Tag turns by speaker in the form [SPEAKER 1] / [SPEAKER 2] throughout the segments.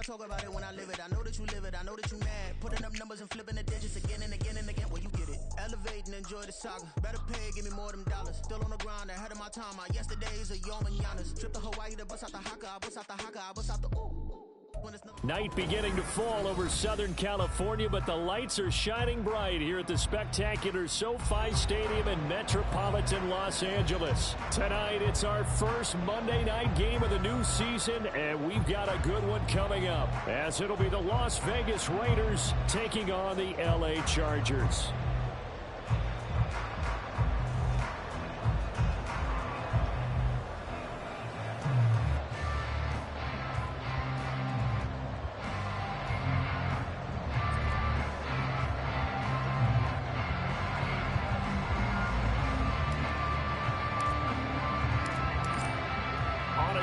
[SPEAKER 1] I talk about it when I live it. I know that you live it, I know that you mad. Putting up numbers and flipping the digits again and again and again. Well, you get it. Elevate and enjoy the saga. Better pay, give me more them dollars. Still on the grind, ahead of my time. My yesterdays are your mananas. Trip to Hawaii to bust out the haka. I bust out the haka. I bust out the ooh.
[SPEAKER 2] Night beginning to fall over Southern California, but the lights are shining bright here at the spectacular SoFi Stadium in metropolitan Los Angeles. Tonight, it's our first Monday night game of the new season, and we've got a good one coming up, as it'll be the Las Vegas Raiders taking on the LA Chargers.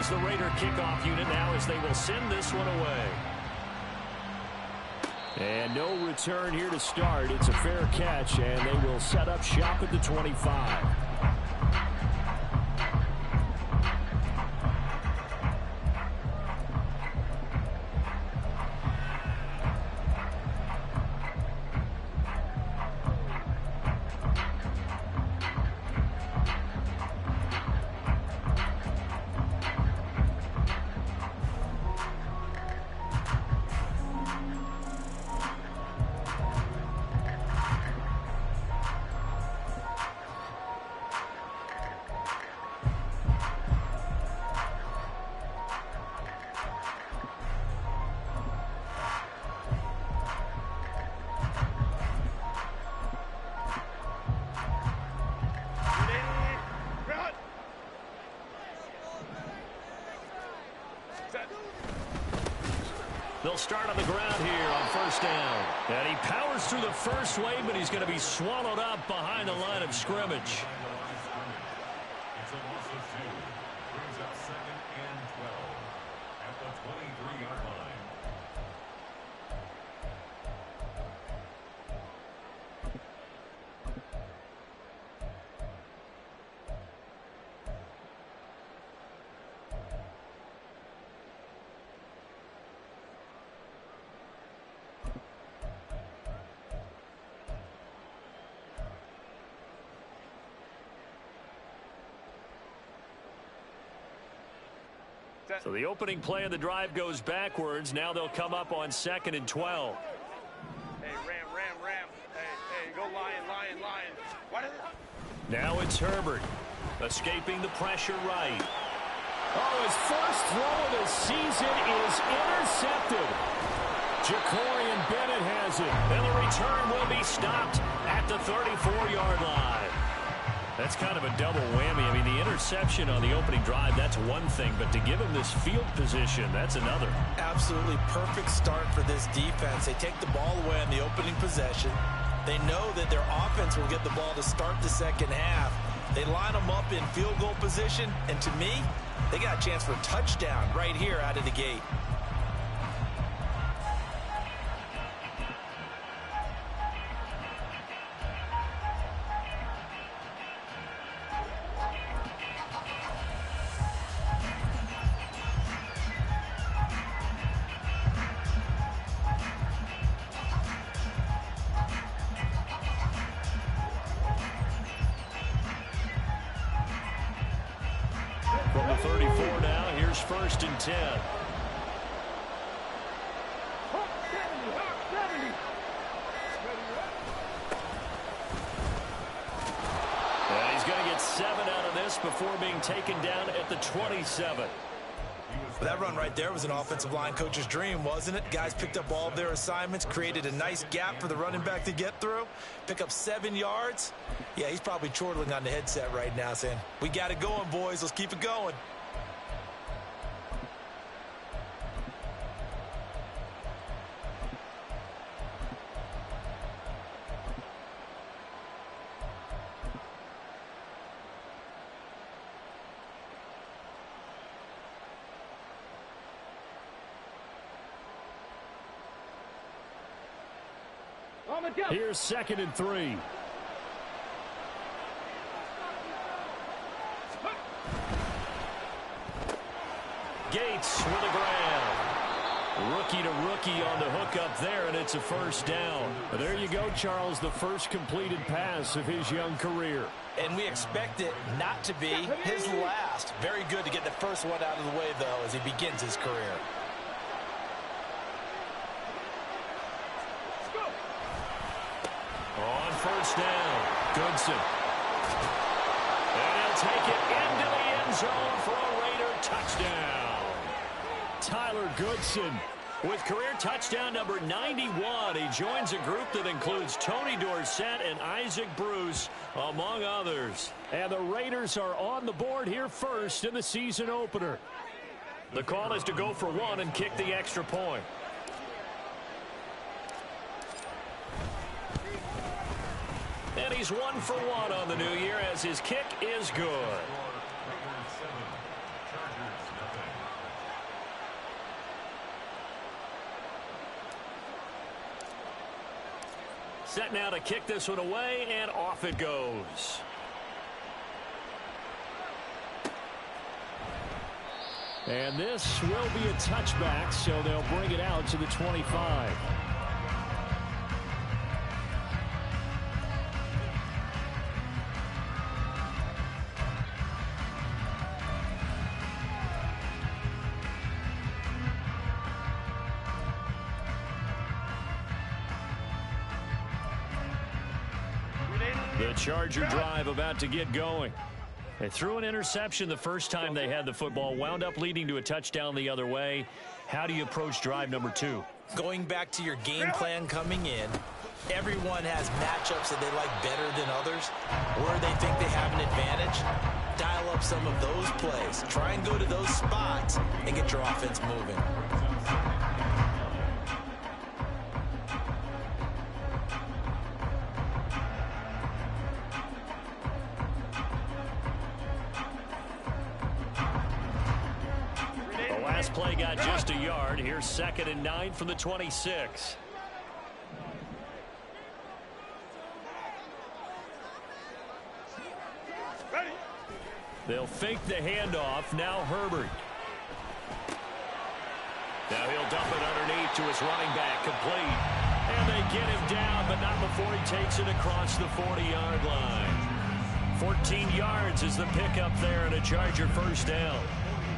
[SPEAKER 2] The Raider kickoff unit now as they will send this one away. And no return here to start. It's a fair catch, and they will set up shop at the 25. They'll start on the ground here on first down. And he powers through the first wave, but he's going to be swallowed up behind the line of scrimmage.
[SPEAKER 3] It's a loss of 2. Brings up 2nd and 12 at the 23-yard line.
[SPEAKER 2] So the opening play of the drive goes backwards. Now they'll come up on 2nd and 12.
[SPEAKER 4] Hey, ram. Hey, go lion. What is it?
[SPEAKER 2] Now it's Herbert, escaping the pressure right. Oh, his first throw of the season is intercepted. Jacorian Bennett has it, and the return will be stopped at the 34-yard line. That's kind of a double whammy. I mean, the interception on the opening drive, that's one thing, but to give him this field position, that's another.
[SPEAKER 5] Absolutely perfect start for this defense. They take the ball away on the opening possession. They know that their offense will get the ball to start the second half. They line them up in field goal position, and to me, they got a chance for a touchdown right here out of the gate.
[SPEAKER 2] From the 34 now, here's 1st and 10. And he's going to get 7 out of this before being taken down at the 27.
[SPEAKER 5] That run right there was an offensive line coach's dream, wasn't it? Guys picked up all of their assignments, created a nice gap for the running back to get through, pick up 7 yards. Yeah, he's probably chortling on the headset right now saying, we got it going, boys. Let's keep it going.
[SPEAKER 2] Here's 2nd and 3. Gates with a grab. Rookie to rookie on the hook up there, and it's a first down. But there you go, Charles, the first completed pass of his young career.
[SPEAKER 5] And we expect it not to be his last. Very good to get the first one out of the way, though, as he begins his career.
[SPEAKER 2] On first down, Goodson. And he'll take it into the end zone for a Raider touchdown. Tyler Goodson with career touchdown number 91. He joins a group that includes Tony Dorsett and Isaac Bruce, among others. And the Raiders are on the board here first in the season opener. The call is to go for one and kick the extra point. And he's 1 for 1 on the new year as his kick is good. Set now to kick this one away, and off it goes. And this will be a touchback, so they'll bring it out to the 25. The Charger drive about to get going. They threw an interception the first time they had the football, wound up leading to a touchdown the other way. How do you approach drive number 2?
[SPEAKER 5] Going back to your game plan coming in, everyone has matchups that they like better than others, where they think they have an advantage. Dial up some of those plays. Try and go to those spots and get your offense moving.
[SPEAKER 2] Play got just a yard. Here's 2nd and 9 from the 26.
[SPEAKER 4] Ready.
[SPEAKER 2] They'll fake the handoff. Now Herbert. Now he'll dump it underneath to his running back, complete. And they get him down, but not before he takes it across the 40-yard line. 14 yards is the pickup there, and a Charger first down.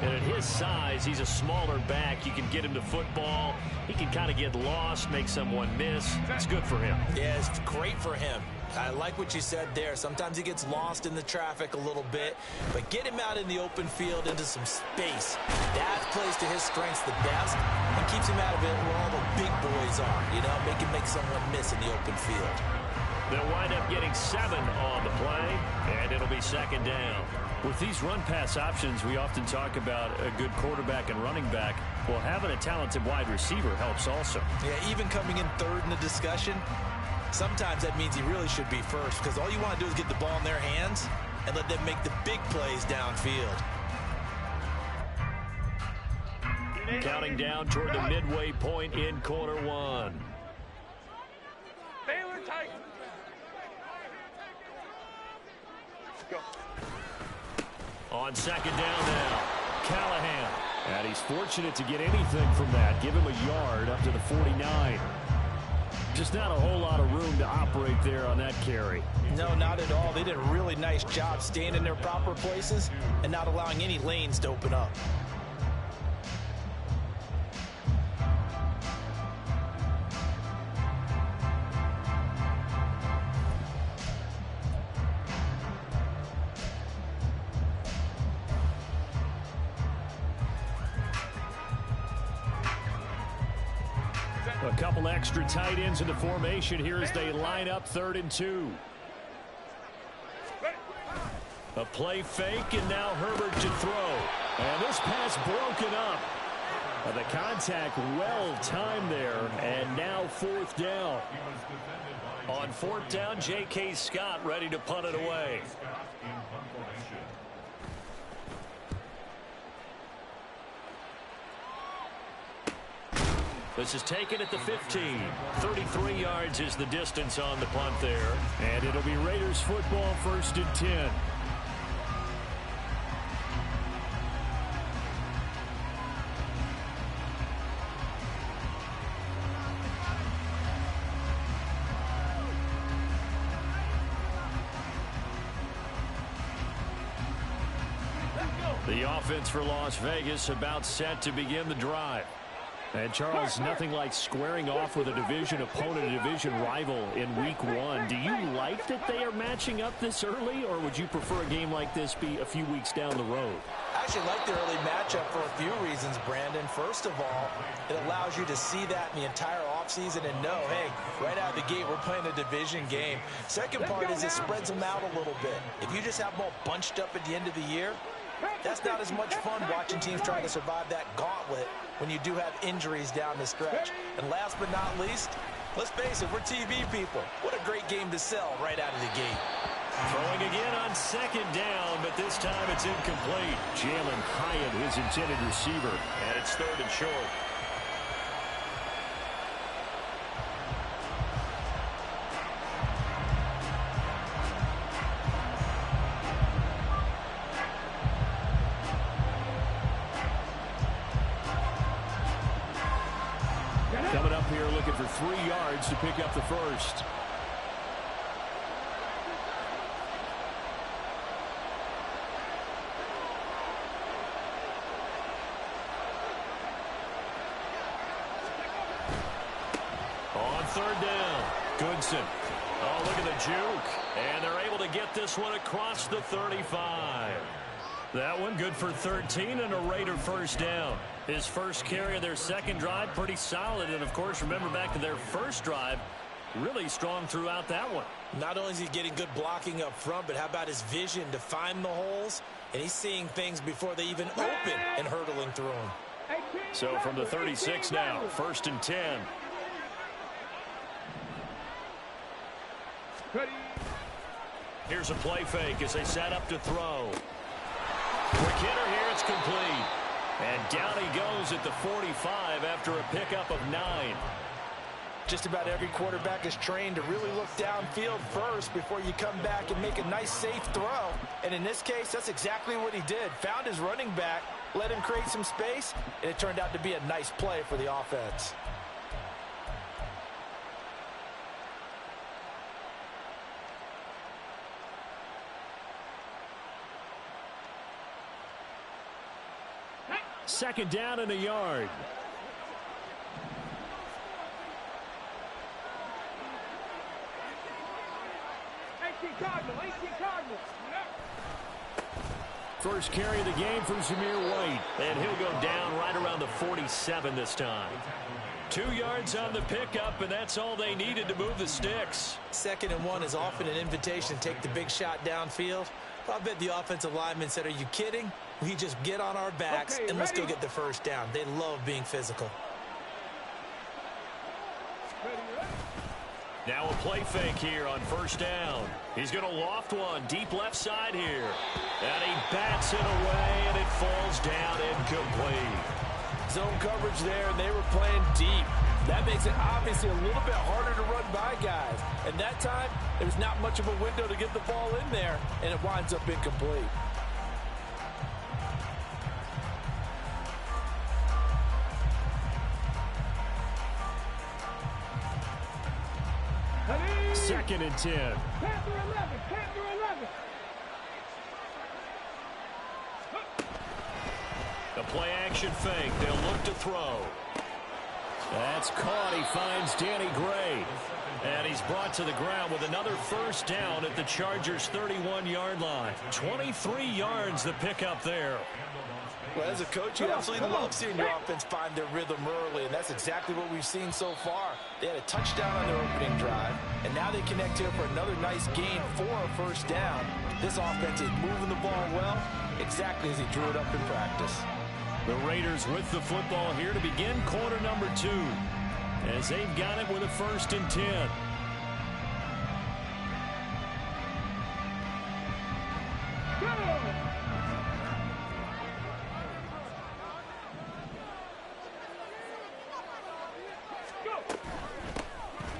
[SPEAKER 2] And at his size, he's a smaller back. You can get him to football. He can kind of get lost, make someone miss. It's good for him.
[SPEAKER 5] Yeah, it's great for him. I like what you said there. Sometimes he gets lost in the traffic a little bit, but get him out in the open field into some space. That plays to his strengths the best and keeps him out of it where all the big boys are. You know, make someone miss in the open field.
[SPEAKER 2] They'll wind up getting 7 on the play, and it'll be 2nd down. With these run-pass options, we often talk about a good quarterback and running back. Well, having a talented wide receiver helps also.
[SPEAKER 5] Yeah, even coming in third in the discussion, sometimes that means he really should be first, because all you want to do is get the ball in their hands and let them make the big plays downfield.
[SPEAKER 2] Counting down toward the midway point in quarter 1.
[SPEAKER 4] Baylor tight. Go.
[SPEAKER 2] On 2nd down now, Callahan. And he's fortunate to get anything from that. Give him a yard up to the 49. Just not a whole lot of room to operate there on that carry.
[SPEAKER 5] No, not at all. They did a really nice job staying in their proper places and not allowing any lanes to open up.
[SPEAKER 2] A couple extra tight ends in the formation here as they line up 3rd and 2. A play fake, and now Herbert to throw. And this pass broken up. The contact well timed there, and now 4th down. On 4th down, J.K. Scott ready to punt it away. This is taken at the 15. 33 yards is the distance on the punt there. And it'll be Raiders football, 1st and 10. The offense for Las Vegas about set to begin the drive. And Charles, nothing like squaring off with a division opponent, a division rival in week 1. Do you like that they are matching up this early, or would you prefer a game like this be a few weeks down the road?
[SPEAKER 5] I actually like the early matchup for a few reasons, Brandon. First of all, it allows you to see that in the entire offseason and know, hey, right out of the gate, we're playing a division game. Second part is it spreads them out a little bit. If you just have them all bunched up at the end of the year, that's not as much fun watching teams trying to survive that gauntlet when you do have injuries down the stretch. And last but not least, let's face it, we're TV people. What a great game to sell right out of the gate.
[SPEAKER 2] Throwing again on second down, but this time it's incomplete. Jalen Hyatt, his intended receiver, and it's 3rd and short. Coming up here looking for 3 yards to pick up the first. On 3rd down, Goodson. Oh, look at the juke. And they're able to get this one across the 35. That one good for 13 and a Raider first down. His first carry of their second drive, pretty solid. And, of course, remember back to their first drive, really strong throughout that one.
[SPEAKER 5] Not only is he getting good blocking up front, but how about his vision to find the holes? And he's seeing things before they even open and hurtling through them.
[SPEAKER 2] So from the 36 now, 1st and 10. Here's a play fake as they set up to throw. Quick hitter here, it's complete. And down he goes at the 45 after a pickup of 9.
[SPEAKER 5] Just about every quarterback is trained to really look downfield first before you come back and make a nice, safe throw. And in this case, that's exactly what he did. Found his running back, let him create some space, and it turned out to be a nice play for the offense.
[SPEAKER 2] Second down and a yard.
[SPEAKER 4] 18 Cardinals.
[SPEAKER 2] First carry of the game from Zamir White. And he'll go down right around the 47 this time. 2 yards on the pickup, and that's all they needed to move the sticks.
[SPEAKER 5] 2nd and 1 is often an invitation to take the big shot downfield. I bet the offensive linemen said, are you kidding? We just get on our backs and let's go get the first down. They love being physical.
[SPEAKER 2] Now a play fake here on 1st down. He's going to loft one deep left side here. And he bats it away, and it falls down incomplete.
[SPEAKER 5] Zone coverage there, and they were playing deep. That makes it obviously a little bit harder to run by guys. And that time, there's not much of a window to get the ball in there, and it winds up incomplete.
[SPEAKER 2] Second and 10.
[SPEAKER 4] Panther 11.
[SPEAKER 2] The play action fake. They'll look to throw. That's caught. He finds Danny Gray. And he's brought to the ground with another first down at the Chargers' 31-yard line. 23 yards the pickup there.
[SPEAKER 5] Well, as a coach, you absolutely love seeing your offense find their rhythm early, and that's exactly what we've seen so far. They had a touchdown on their opening drive, and now they connect here for another nice gain for a first down. This offense is moving the ball well, exactly as he drew it up in practice.
[SPEAKER 2] The Raiders with the football here to begin quarter number 2, as they've got it with a 1st and 10.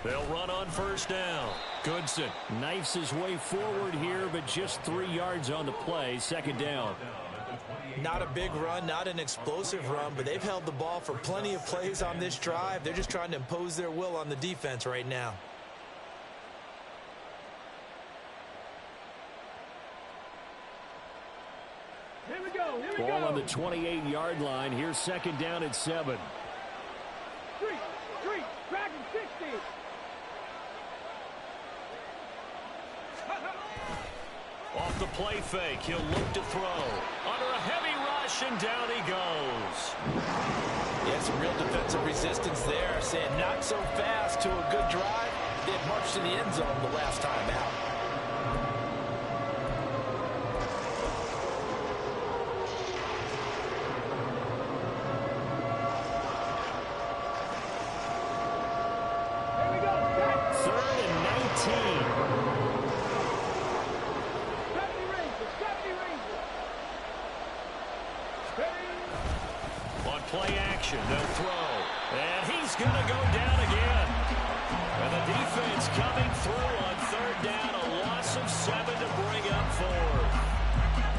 [SPEAKER 2] They'll run on 1st down. Goodson knifes his way forward here, but just 3 yards on the play. 2nd down.
[SPEAKER 5] Not a big run, not an explosive run, but they've held the ball for plenty of plays on this drive. They're just trying to impose their will on the defense right now.
[SPEAKER 2] on the 28-yard line. Here's second down and 7.
[SPEAKER 4] Street, Dragon 60.
[SPEAKER 2] Off the play fake, he'll look to throw. Under a heavy rush, and down he goes.
[SPEAKER 5] Yeah, some real defensive resistance there, saying not so fast to a good drive. They had marched to the end zone the last time out.
[SPEAKER 4] Here we go. Set.
[SPEAKER 2] 3rd and 19.
[SPEAKER 4] 70 Rangers.
[SPEAKER 2] On play action, they'll throw. And he's going to go down again. And the defense coming through on 3rd down. A loss of 7 to bring up 4th.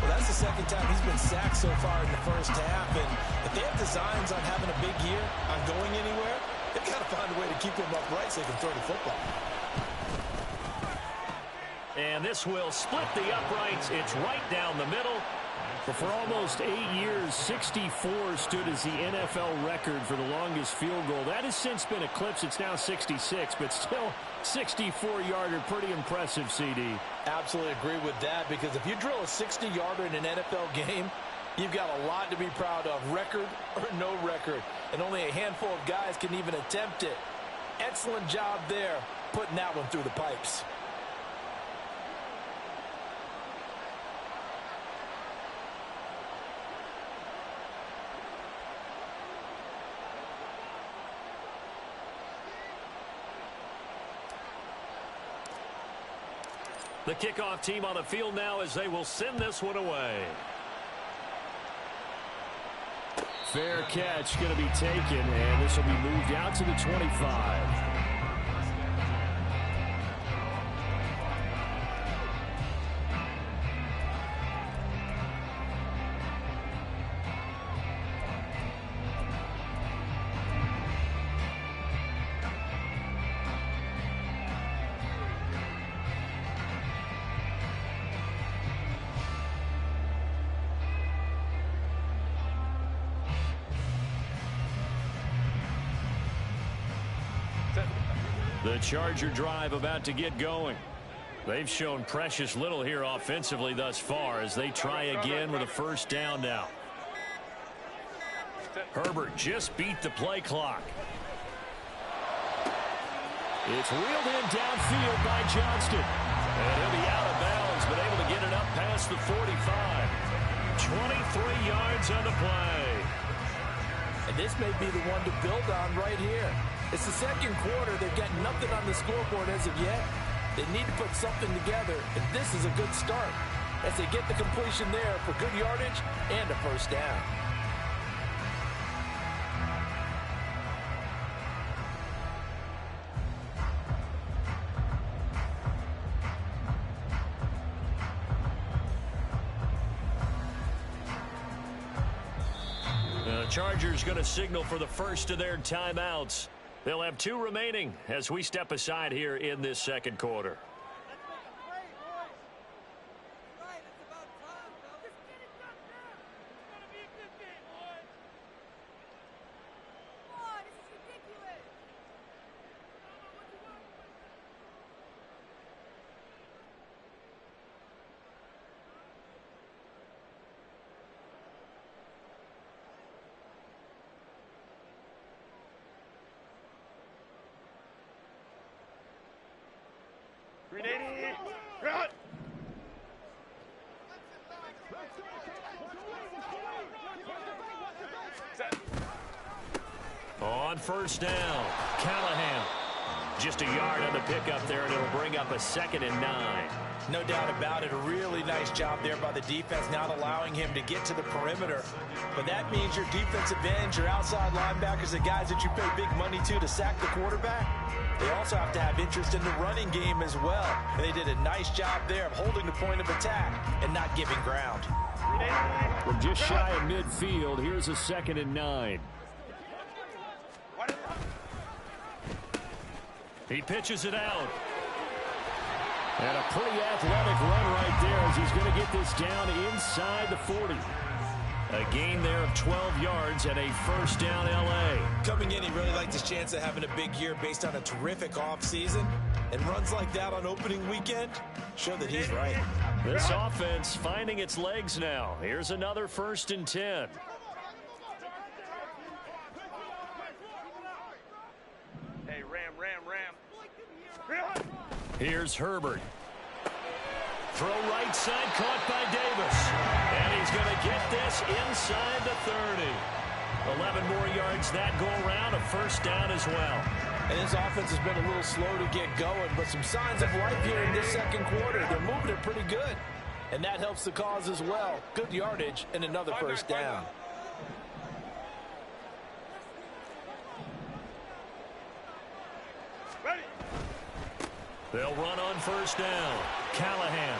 [SPEAKER 5] Well, that's the second time he's been sacked so far in the first half. And if they have designs on having a big year, on going anywhere, they've got to find a way to keep him upright so they can throw the football.
[SPEAKER 2] And this will split the uprights. It's right down the middle. But for almost 8 years, 64 stood as the NFL record for the longest field goal. That has since been eclipsed. It's now 66, but still 64-yarder. Pretty impressive, CD.
[SPEAKER 5] Absolutely agree with that, because if you drill a 60-yarder in an NFL game, you've got a lot to be proud of, record or no record. And only a handful of guys can even attempt it. Excellent job there, putting that one through the pipes.
[SPEAKER 2] The kickoff team on the field now as they will send this one away. Fair catch going to be taken, and this will be moved out to the 25. The Charger drive about to get going. They've shown precious little here offensively thus far as they try again with a first down now. Herbert just beat the play clock. It's reeled in downfield by Johnston. And he'll be out of bounds, but able to get it up past the 45. 23 yards on the play.
[SPEAKER 5] And this may be the one to build on right here. It's the second quarter. They've got nothing on the scoreboard as of yet. They need to put something together, and this is a good start as they get the completion there for good yardage and a first down.
[SPEAKER 2] The Chargers going to signal for the first of their timeouts. They'll have 2 remaining as we step aside here in this second quarter. On first down, Callahan. Just a yard on the pickup there, and it'll bring up a 2nd and 9.
[SPEAKER 5] No doubt about it. A really nice job there by the defense, not allowing him to get to the perimeter. But that means your defensive ends, your outside linebackers, the guys that you pay big money to sack the quarterback, they also have to have interest in the running game as well. And they did a nice job there of holding the point of attack and not giving ground.
[SPEAKER 2] From just shy of midfield, here's a 2nd and 9. He pitches it out. And a pretty athletic run right there as he's going to get this down inside the 40. A gain there of 12 yards and a first down L.A.
[SPEAKER 5] Coming in, he really liked his chance of having a big year based on a terrific offseason. And runs like that on opening weekend show that he's right.
[SPEAKER 2] This offense finding its legs now. Here's another 1st and 10.
[SPEAKER 4] Hey, Ram.
[SPEAKER 2] Here's Herbert. Throw right side, caught by Davis. And he's going to get this inside the 30. 11 more yards that go around, a first down as well.
[SPEAKER 5] And his offense has been a little slow to get going, but some signs of life here in this second quarter. They're moving it pretty good. And that helps the cause as well. Good yardage and another first down.
[SPEAKER 2] They'll run on first down. Callahan.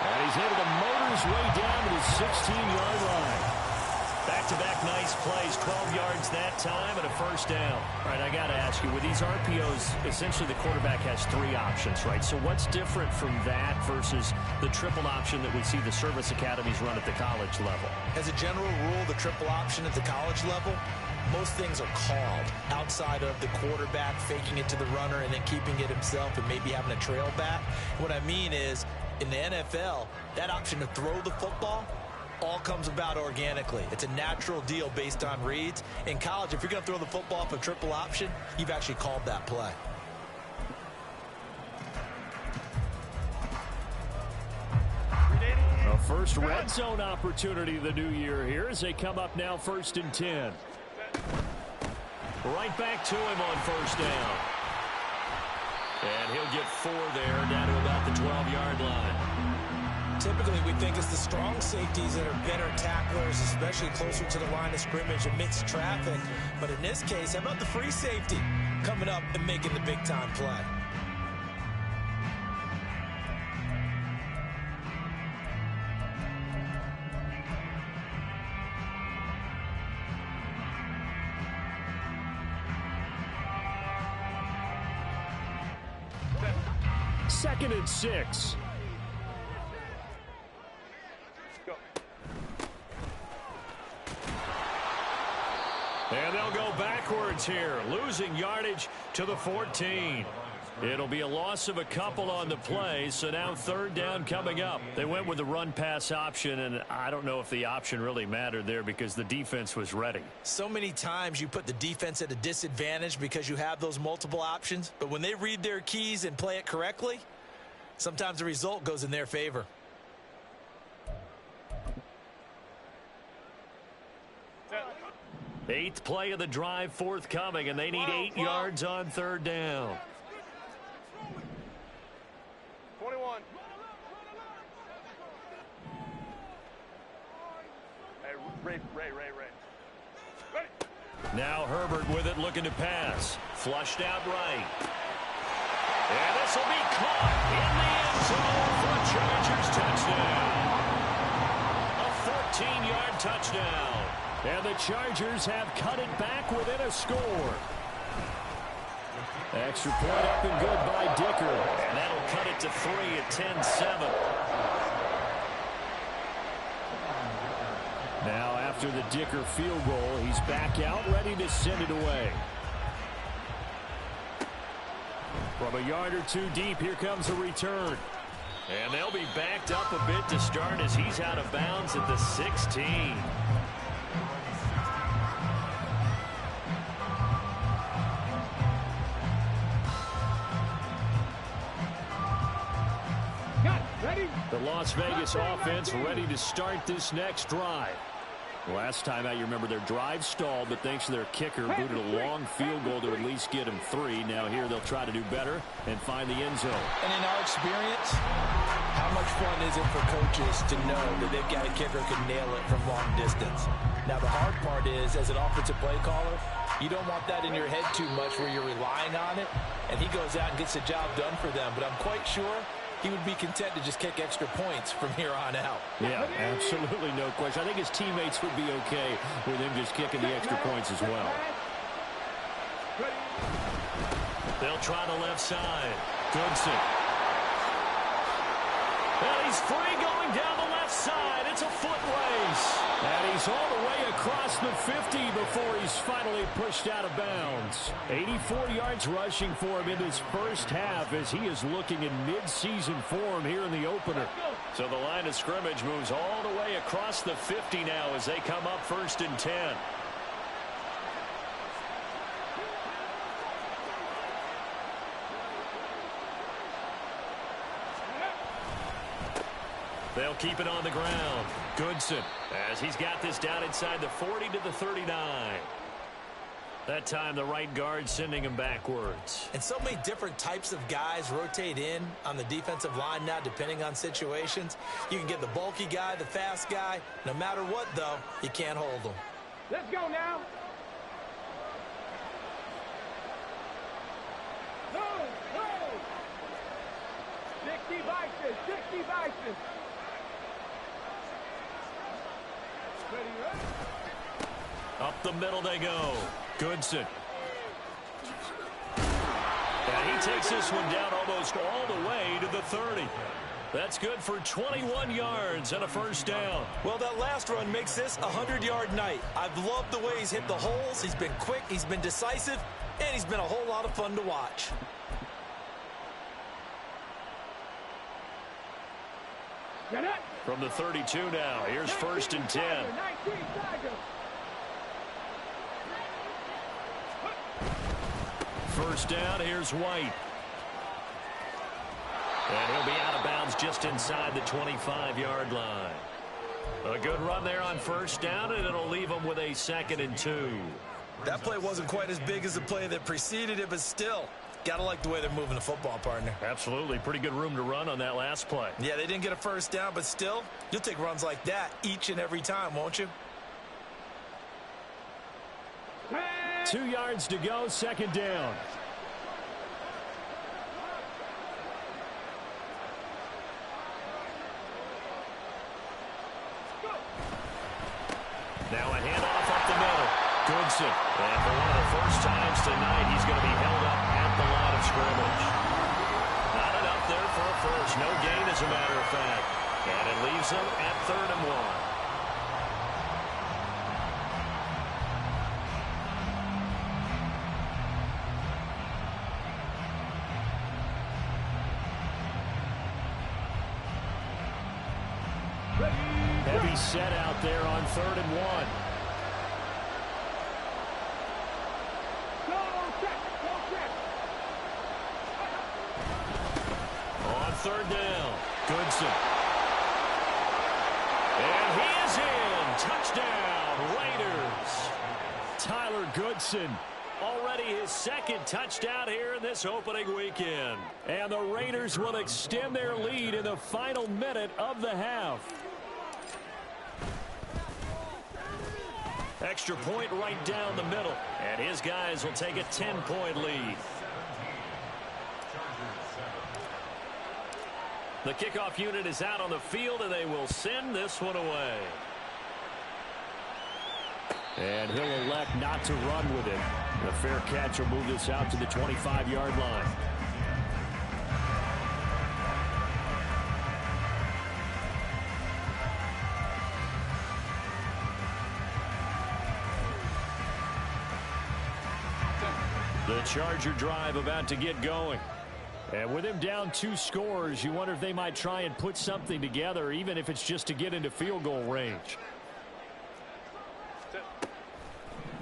[SPEAKER 2] And he's able to motor his way down to the 16-yard line. Back-to-back nice plays, 12 yards that time and a first down. All right, I got to ask you, with these RPOs, essentially the quarterback has 3 options, right? So what's different from that versus the triple option that we see the service academies run at the college level?
[SPEAKER 5] As a general rule, the triple option at the college level, most things are called outside of the quarterback faking it to the runner and then keeping it himself and maybe having a trail back. What I mean is, in the NFL, that option to throw the football all comes about organically. It's a natural deal based on reads. In college, if you're going to throw the football off a triple option, you've actually called that play.
[SPEAKER 2] A first red zone opportunity of the new year here as they come up now 1st and 10. Right back to him on first down. And he'll get 4 there, down to about the 12-yard line.
[SPEAKER 5] Typically, we think it's the strong safeties that are better tacklers, especially closer to the line of scrimmage amidst traffic. But in this case, how about the free safety coming up and making the big-time play?
[SPEAKER 2] Second and 6. And they'll go backwards here, losing yardage to the 14. It'll be a loss of a couple on the play, so now 3rd down coming up. They went with the run-pass option, and I don't know if the option really mattered there because the defense was ready.
[SPEAKER 5] So many times you put the defense at a disadvantage because you have those multiple options, but when they read their keys and play it correctly, sometimes the result goes in their favor.
[SPEAKER 2] Eighth play of the drive forthcoming, and they need 8 yards on 3rd down.
[SPEAKER 4] 21. Hey, Ray. Ready.
[SPEAKER 2] Now Herbert with it, looking to pass. Flushed out right. And this will be caught in the end zone for a Chargers touchdown. A 14-yard touchdown. And the Chargers have cut it back within a score. Extra point up and good by Dicker. And that'll cut it to 3 at 10-7. Now after the Dicker field goal, he's back out, ready to send it away. From a yard or 2 deep, here comes a return. And they'll be backed up a bit to start as he's out of bounds at the 16. The Las Vegas offense ready to start this next drive. Last time out, you remember their drive stalled, but thanks to their kicker, booted a long field goal to at least get him 3. Now here they'll try to do better and find the end zone.
[SPEAKER 5] And in our experience, how much fun is it for coaches to know that they've got a kicker who can nail it from long distance? Now the hard part is, as an offensive play caller, you don't want that in your head too much where you're relying on it, and he goes out and gets the job done for them. But I'm quite sure he would be content to just kick extra points from here on out.
[SPEAKER 2] Yeah, absolutely no question. I think his teammates would be okay with him just kicking the extra points as well. They'll try the left side. Goodson. And he's free going down the left side. It's a foot race. And he's all the way across the 50 before he's finally pushed out of bounds. 84 yards rushing for him in this first half as he is looking in mid-season form here in the opener. So the line of scrimmage moves all the way across the 50 now as they come up 1st and 10. They'll keep it on the ground. Goodson, as he's got this down inside the 40 to the 39. That time the right guard sending him backwards.
[SPEAKER 5] And so many different types of guys rotate in on the defensive line now depending on situations. You can get the bulky guy, the fast guy. No matter what, though, you can't hold them.
[SPEAKER 4] Let's go now. Go, go. 60 Bison, 60 Bison.
[SPEAKER 2] Up the middle they go. Goodson. And he takes this one down almost all the way to the 30. That's good for 21 yards and a first down.
[SPEAKER 5] Well, that last run makes this a 100-yard night. I've loved the way he's hit the holes. He's been quick, he's been decisive, and he's been a whole lot of fun to watch.
[SPEAKER 2] From the 32 now, here's 1st and 10. First down, here's White. And he'll be out of bounds just inside the 25-yard line. A good run there on first down, and it'll leave him with a 2nd and 2.
[SPEAKER 5] That play wasn't quite as big as the play that preceded it, but still, gotta like the way they're moving the football, partner.
[SPEAKER 2] Absolutely. Pretty good room to run on that last play.
[SPEAKER 5] Yeah, they didn't get a first down, but still, you'll take runs like that each and every time, won't you?
[SPEAKER 2] 2 yards to go, 2nd down. Now a handoff up the middle. Goodson. And for one of the first times tonight, he's going to be held up at the line of scrimmage. Not enough there for a first. No gain, as a matter of fact. And it leaves him at 3rd and 1. Heavy set out there on 3rd and 1. On 3rd down, Goodson. And he is in. Touchdown, Raiders. Tyler Goodson. Already his 2nd touchdown here in this opening weekend. And the Raiders will extend their lead in the final minute of the half. Extra point right down the middle. And his guys will take a 10-point lead. The kickoff unit is out on the field, and they will send this one away. And he'll elect not to run with it. The fair catch will move this out to the 25-yard line. The Charger drive about to get going. And with him down 2 scores, you wonder if they might try and put something together, even if it's just to get into field goal range.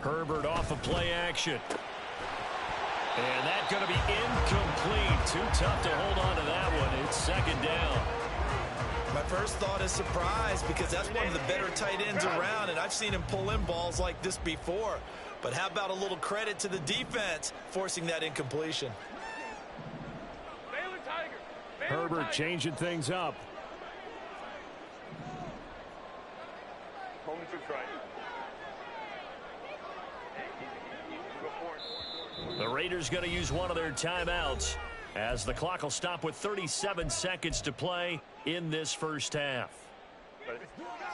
[SPEAKER 2] Herbert off of play action. And that's going to be incomplete. Too tough to hold on to that one. It's 2nd down.
[SPEAKER 5] My first thought is surprise because that's one of the better tight ends around, and I've seen him pull in balls like this before. But how about a little credit to the defense forcing that incompletion?
[SPEAKER 2] Herbert changing things up.
[SPEAKER 4] Home to try.
[SPEAKER 2] The Raiders going to use one of their timeouts as the clock will stop with 37 seconds to play in this first half.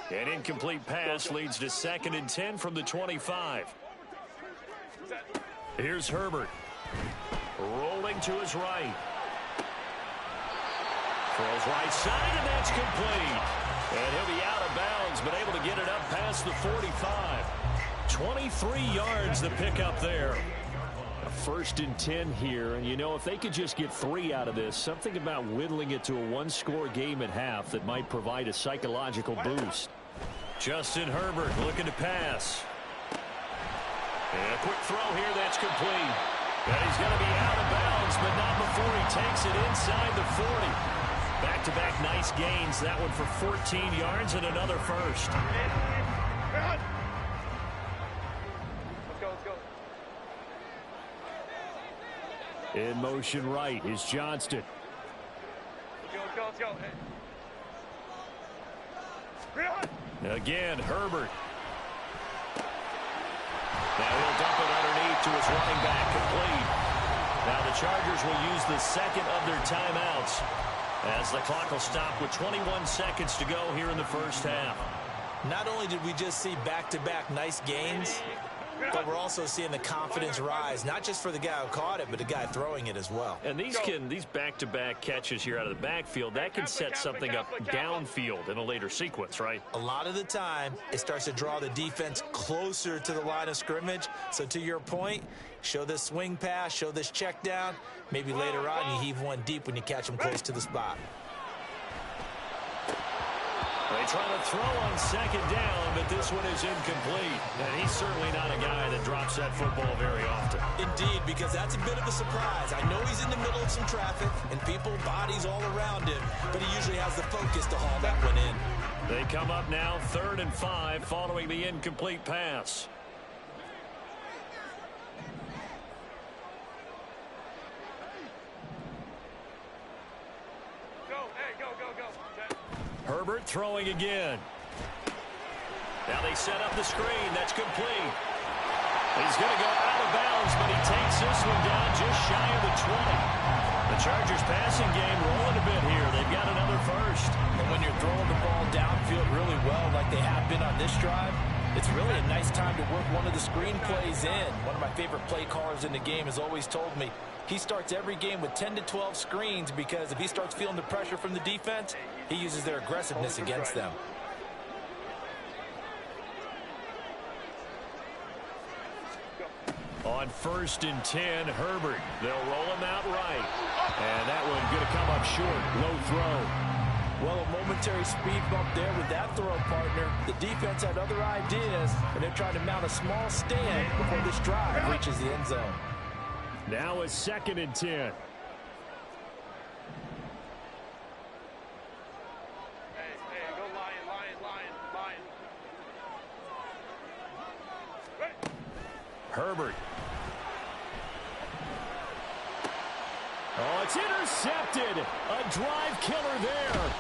[SPEAKER 2] An incomplete pass leads to 2nd and 10 from the 25. Here's Herbert. Rolling to his right. Throws right side, and that's complete. And he'll be out of bounds, but able to get it up past the 45. 23 yards to pick up there. A 1st and 10 here, and you know, if they could just get 3 out of this, something about whittling it to a one-score game at half that might provide a psychological boost. Justin Herbert looking to pass. And a quick throw here that's complete. And he's going to be out of bounds, but not before he takes it inside the 40. Back-to-back nice gains. That one for 14 yards and another first.
[SPEAKER 4] Let's go.
[SPEAKER 2] In motion right is Johnston.
[SPEAKER 4] Let's go. Hey.
[SPEAKER 2] Again, Herbert. Now he'll dump it underneath to his running back, complete. Now the Chargers will use the second of their timeouts as the clock will stop with 21 seconds to go here in the first half.
[SPEAKER 5] Not only did we just see back-to-back nice gains, but we're also seeing the confidence rise, not just for the guy who caught it, but the guy throwing it as well.
[SPEAKER 2] And these back-to-back catches here out of the backfield, that can set something up downfield in a later sequence, right?
[SPEAKER 5] A lot of the time, it starts to draw the defense closer to the line of scrimmage. So to your point, show this swing pass, show this check down. Maybe later on you heave one deep when you catch them close to the spot.
[SPEAKER 2] They try to throw on second down, but this one is incomplete. And he's certainly not a guy that drops that football very often.
[SPEAKER 5] Indeed, because that's a bit of a surprise. I know he's in the middle of some traffic and people, bodies all around him, but he usually has the focus to haul that one in.
[SPEAKER 2] They come up now 3rd and 5 following the incomplete pass. Herbert throwing again. Now they set up the screen. That's complete. He's going to go out of bounds, but he takes this one down just shy of the 20. The Chargers passing game rolling a bit here. They've got another first.
[SPEAKER 5] And when you're throwing the ball downfield really well like they have been on this drive, it's really a nice time to work one of the screen plays in. One of my favorite play callers in the game has always told me he starts every game with 10 to 12 screens because if he starts feeling the pressure from the defense, he uses their aggressiveness against them.
[SPEAKER 2] On 1st and 10, Herbert. They'll roll him out right. And that one going to come up short. Low throw.
[SPEAKER 5] Well, a momentary speed bump there with that throw, partner. The defense had other ideas, and they're trying to mount a small stand before this drive reaches the end zone.
[SPEAKER 2] Now it's 2nd and 10.
[SPEAKER 4] Hey, go Lion.
[SPEAKER 2] Herbert. Oh, it's intercepted. A drive killer there.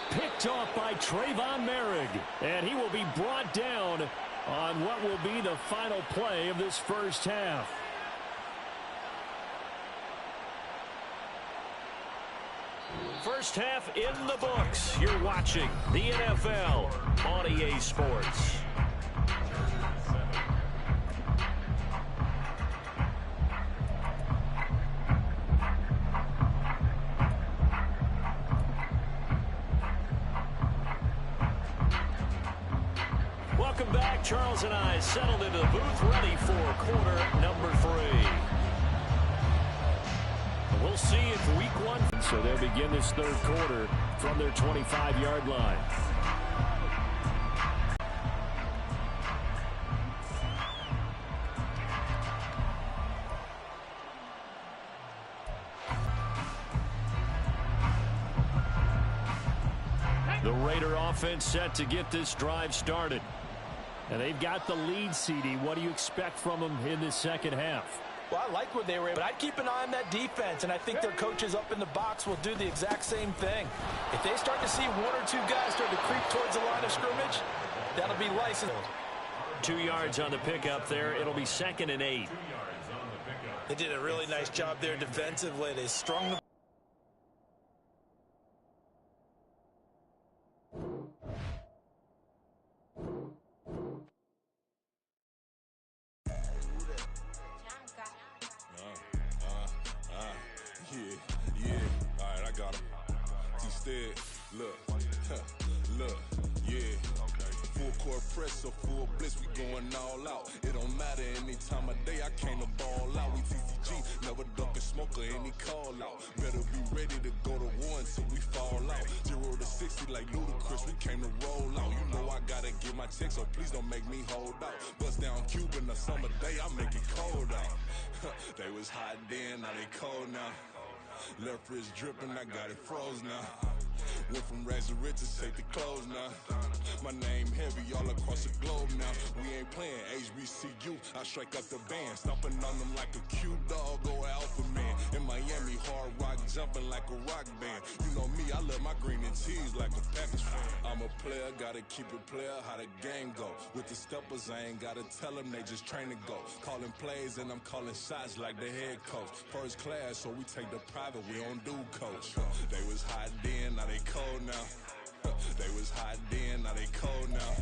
[SPEAKER 2] Picked off by Trayvon Merrick. And he will be brought down on what will be the final play of this first half. First half in the books. You're watching the NFL on EA Sports. Welcome back. Charles and I settled into the booth, ready for quarter number 3. We'll see if week 1. So they'll begin this 3rd quarter from their 25-yard line. The Raider offense set to get this drive started. And they've got the lead, CD. What do you expect from them in this second half?
[SPEAKER 5] Well, I like where they were, but I'd keep an eye on that defense, and I think their coaches up in the box will do the exact same thing. If they start to see 1 or 2 guys start to creep towards the line of scrimmage, that'll be licensed.
[SPEAKER 2] 2 yards on the pickup there. It'll be 2nd and 8.
[SPEAKER 5] They did a really nice job there defensively. They strung the
[SPEAKER 6] instead. Look, look, yeah. Full court press or full blitz, we going all out. It don't matter any time of day, I came to ball out. We TCG, never duck a smoker, any call out. Better be ready to go to war until we fall out. 0 to 60 like Ludacris, we came to roll out. You know I gotta get my check, so please don't make me hold out. Bust down Cuban a summer day, I make it cold out. They was hot then, now they cold now. Left wrist dripping, I got it froze now. Went from rags to riches, take the clothes now. My name heavy all across the globe now. We ain't playing HBCU, I strike up the band. Stomping on them like a cute dog or alpha man. In Miami, hard rock jumping like a rock band. You know me, I love my green and cheese like a Packers fan. I'm a player, gotta keep it player, how the game go. With the steppers, I ain't gotta tell them, they just train to go. Calling plays and I'm calling shots like the head coach. First class, so we take the private, we don't do coach. They was hot then, now they cold now. They was hot then, now they cold now.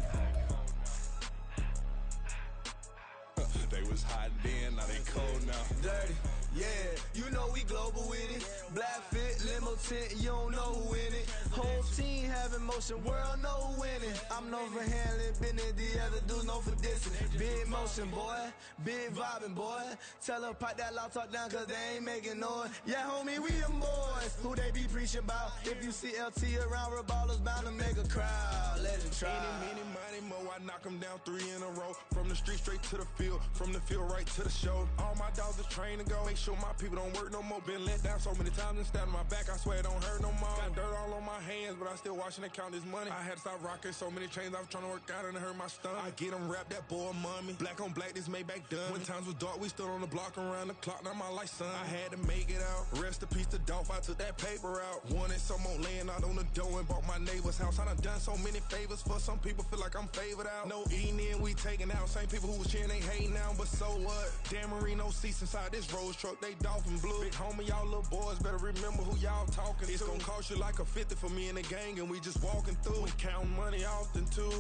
[SPEAKER 6] They was hot then, now they cold now.
[SPEAKER 7] Dirty, yeah, you know we global with it. Black fit, limo tint, you don't know who in it. Whole team having motion, world know who winning. I'm known for handling business, the other dudes known for dissing. Big motion, boy, big vibing, boy. Tell her pipe that loud talk down, cause they ain't making noise. Yeah, homie, we them boys, who they be preaching about. If you see LT around, Reballo's bound to make a crowd. Let it try.
[SPEAKER 6] Many, mo, I knock them down 3 in a row. From the street straight to the field, from the field right to the show. All my dogs are trained to go. Make sure my people don't work no more. Been let down so many times and stabbed my back, I swear it don't hurt no more. Got dirt all on my hands, but I still watching and count this money. I had to stop rocking so many chains, I was trying to work out and it hurt my stomach. I get them wrapped, that boy mommy. Black on black, this Maybach done. When times was dark, we stood on the block around the clock, now my life son. I had to make it out. Rest in peace to Dolph, I took that paper out. Wanted some more laying out on the dough and bought my neighbor's house. I done so many favors for some people, feel like I'm favored out. No eating in, we taking out. Same people who was cheering, they hating now, but so what? Dan Marino seats inside this Rolls truck, they dolphin blue. Big homie, y'all little boys better remember who y'all talking to. It's gonna cost you like a 50 for me and the gang, and we just walking through. We counting money often too.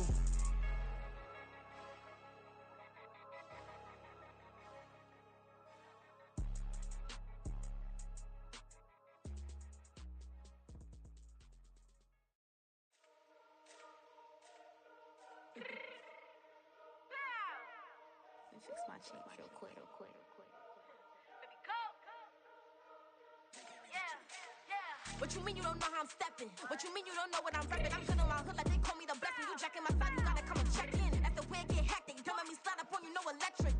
[SPEAKER 8] Fix my cheek real quick.
[SPEAKER 9] Baby, go. Yeah. What you mean you don't know how I'm stepping? What you mean you don't know what I'm repping? I'm good on my hood like they call me the blessing. You jacking my side, you gotta come and check in. That's the way it get hectic. Don't let me slide up on you, no electric.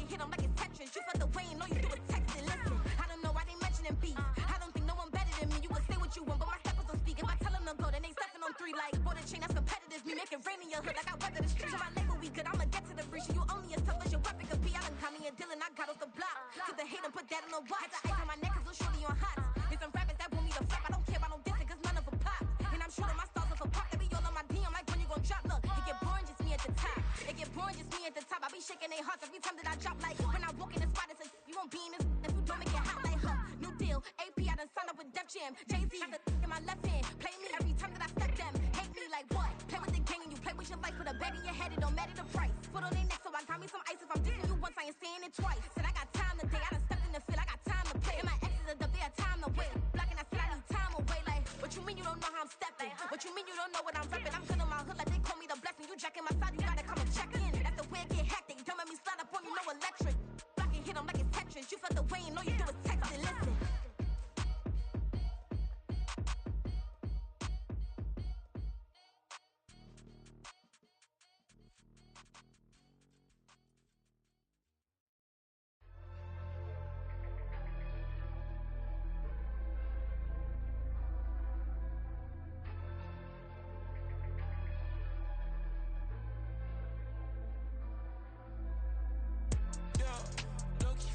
[SPEAKER 9] You hit them like it's Tetris. You felt the way and all you do is text it. Listen, I don't know why they mentioning beef. I don't think no one better than me. You can say what you want, but my steppers don't speak. If I tell them to go, then they stepping on 3 like bought a chain that's competitive. Me make it rain in your hood like I weather the streets. So my label we good, I'ma get to the breach. You only as tough as your weapon could be. I done caught me a Dylan, I got off the block. Took the hate and put that on the watch. Had the ice on my neck cause little shorty on hot. There's some rappers that want me to flop. I don't care about no dissing cause none of them pop. And I'm shooting my stars off a pop. They be all on my DM like when you gon' drop. Look, it get boring just me at the top. It get boring just me at the top. I be shaking their hearts every time that I drop. Like when I walk in the spot, it says you won't be in this if you don't make it hot like her. New deal, AP, I done signed up with Def Jam. Jay-Z got the in my left hand. Play me every time that I step them. Hate me like what? Play with the gang and you play with your life. Put a bag in your head, it don't matter the price. Put on their neck, so I got me some ice. If I'm dissing you once, I ain't saying it twice. Said I got time today, I done stepped in the field, I got time to play. And my exes are up, they had time to wait. Blocking, I said I need time away. Like, what you mean you don't know how I'm stepping? What you mean you don't know what I'm repping? I'm good on my hood like they call me the blessing. You jacking my side, you gotta come and check in. That's the way it get hectic. Don't let me slide up on you, no electric. Blocking, hit them like it's Tetris. You felt the way and all you do is text it. Listen.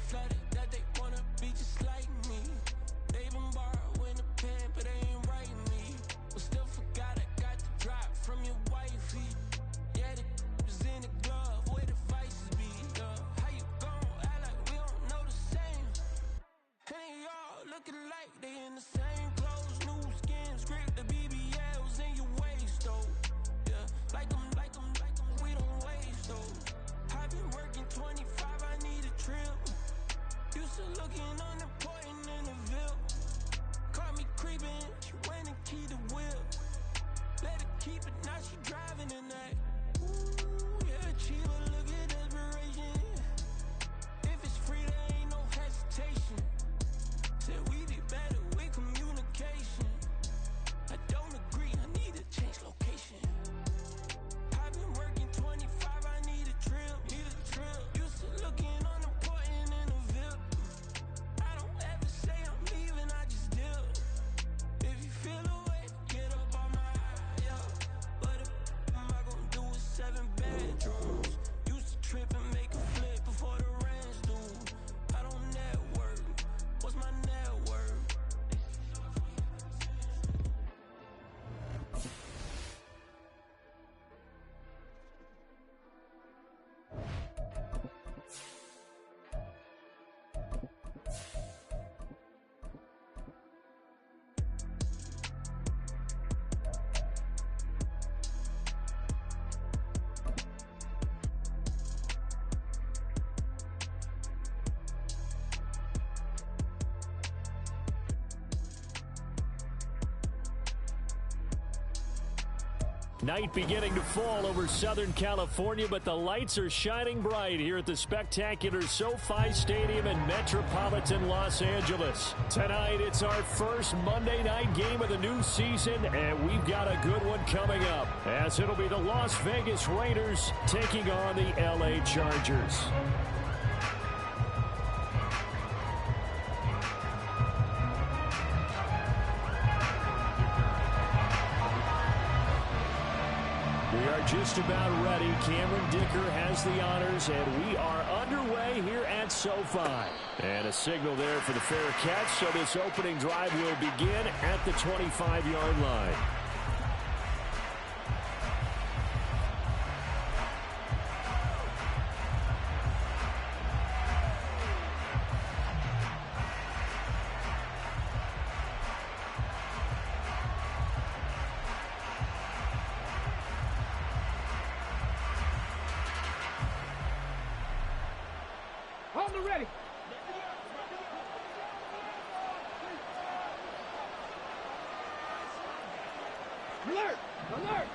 [SPEAKER 10] Flooded that they wanna be just like me. They been borrowing a pen, but they ain't writing me. But still forgot I got the drop from your wifey. Yeah, the was in the glove, where the vices be. How you gon' act like we don't know the same? And they all looking like they in the same clothes, new skins, grip the BBLs in your waist, though. Yeah, like them, we don't waste those. I've been working 25, I need a trip. Used to looking unimportant in the Ville. Caught me creeping, she went and key the wheel. Let her keep it, now she driving in that. Ooh, yeah, achiever, look at desperation. If it's free, there ain't no hesitation. Said we be better with communication. I don't agree, I need to change location. I've been working 25, I need a trip. Used to looking unimportant in a VIP. I don't ever say I'm leaving, I just dip. If you feel away, get up on my eye, yeah. What am I gonna do with 7 bedrooms? Used to trip and make a flip before the rent's due. I don't network, what's my net worth?
[SPEAKER 2] Night beginning to fall over Southern California, but the lights are shining bright here at the spectacular SoFi Stadium in metropolitan Los Angeles. Tonight, it's our first Monday night game of the new season, and we've got a good one coming up, as it'll be the Las Vegas Raiders taking on the LA Chargers. Just about ready. Cameron Dicker has the honors, and we are underway here at SoFi. And a signal there for the fair catch, so this opening drive will begin at the 25-yard line.
[SPEAKER 11] Ready. Alert! Alert!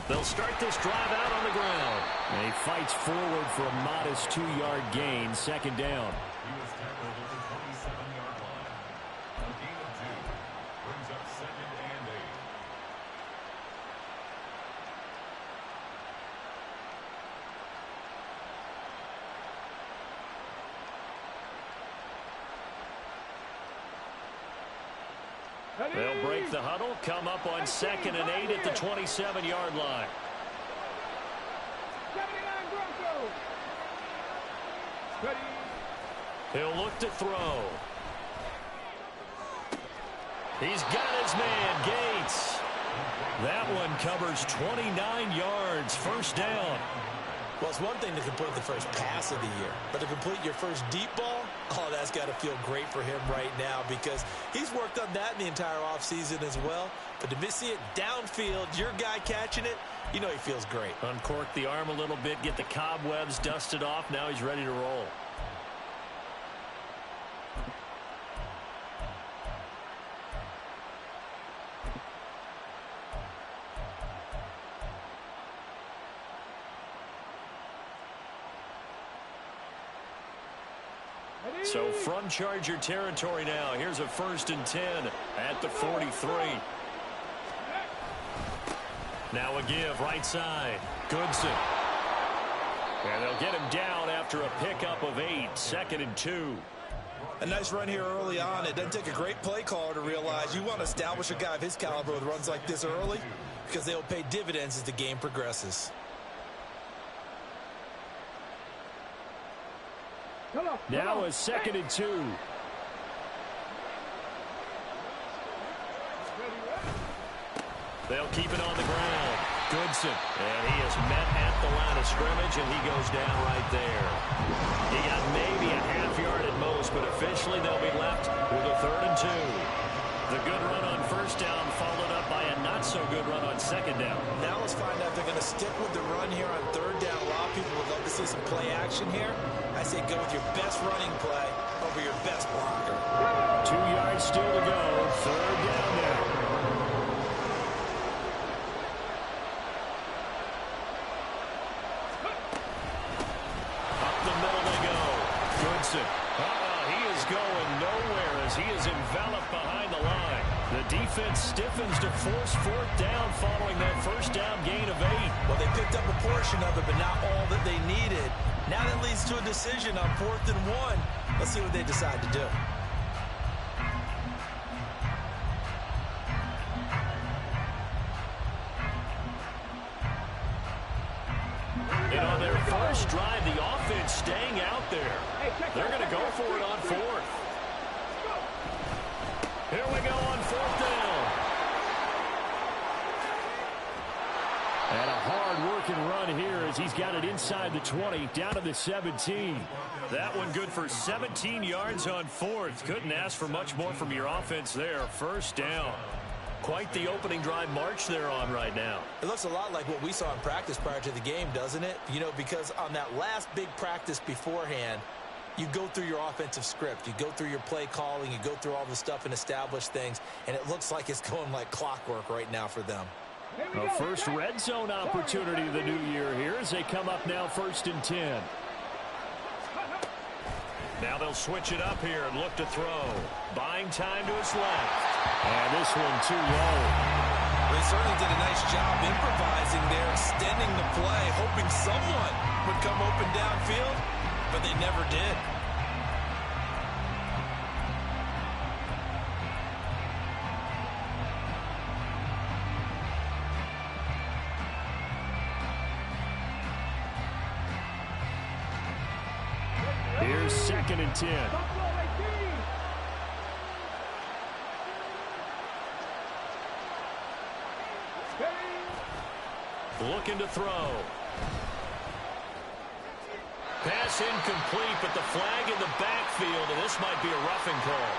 [SPEAKER 2] They'll start this drive out on the ground. And he fights forward for a modest 2-yard gain, second down.
[SPEAKER 3] He was tackled at the 27-yard line. A gain of 2 brings up 2nd and 8.
[SPEAKER 2] They'll break the huddle, come up on 2nd and 8 at the 27-yard line.
[SPEAKER 11] 79 Broncos. Ready.
[SPEAKER 2] He'll look to throw. He's got his man, Gates. That one covers 29 yards, first down.
[SPEAKER 5] Well, it's one thing to complete the first pass of the year, but to complete your first deep ball, oh, that's got to feel great for him right now because he's worked on that in the entire offseason as well. But to see it downfield, your guy catching it, you know he feels great.
[SPEAKER 2] Uncork the arm a little bit, get the cobwebs dusted off. Now he's ready to roll. So from Charger territory now, here's a 1st and 10 at the 43. Now a give, right side. Goodson. And they'll get him down after a pickup of 8, 2nd and 2.
[SPEAKER 5] A nice run here early on. It doesn't take a great play caller to realize you want to establish a guy of his caliber with runs like this early because they'll pay dividends as the game progresses.
[SPEAKER 2] Now a 2nd and 2. They'll keep it on the ground. Goodson. And he is met at the line of scrimmage, and he goes down right there. He got maybe a half yard at most, but officially they'll be left with a 3rd and 2. The good run on first down followed up by a not-so-good run on second down.
[SPEAKER 5] Now let's find out if they're going to stick with the run here on 3rd down. A lot of people would love to see some play action here. I say go with your best running play over your best blocker.
[SPEAKER 2] 2 yards still to go. Third down now. Up the middle they go. Goodson. He is going nowhere as he is enveloped behind the line. The defense stiffens to force fourth down following that first down gain of 8.
[SPEAKER 5] Well, they picked up a portion of it, but not all that they needed. Now that leads to a decision on 4th and 1. Let's see what they decide to do.
[SPEAKER 2] And on their first drive, the offense staying out there. They're going to go for it on 4th. Here we go on 4th down. And a hard-working run here as he's got it inside the 20, down to the 17. That one good for 17 yards on 4th. Couldn't ask for much more from your offense there. First down. Quite the opening drive march they're on right now.
[SPEAKER 5] It looks a lot like what we saw in practice prior to the game, doesn't it? You know, because on that last big practice beforehand, you go through your offensive script. You go through your play calling. You go through all the stuff and establish things. And it looks like it's going like clockwork right now for them.
[SPEAKER 2] A first red zone opportunity the new year here as they come up now 1st and 10. Now they'll switch it up here and look to throw. Buying time to his left. And this one too low.
[SPEAKER 5] They certainly did a nice job improvising there, extending the play, hoping someone would come open downfield, but they never did.
[SPEAKER 2] Here's 2nd and 10. Looking to throw. Pass incomplete, but the flag in the backfield, and this might be a roughing call.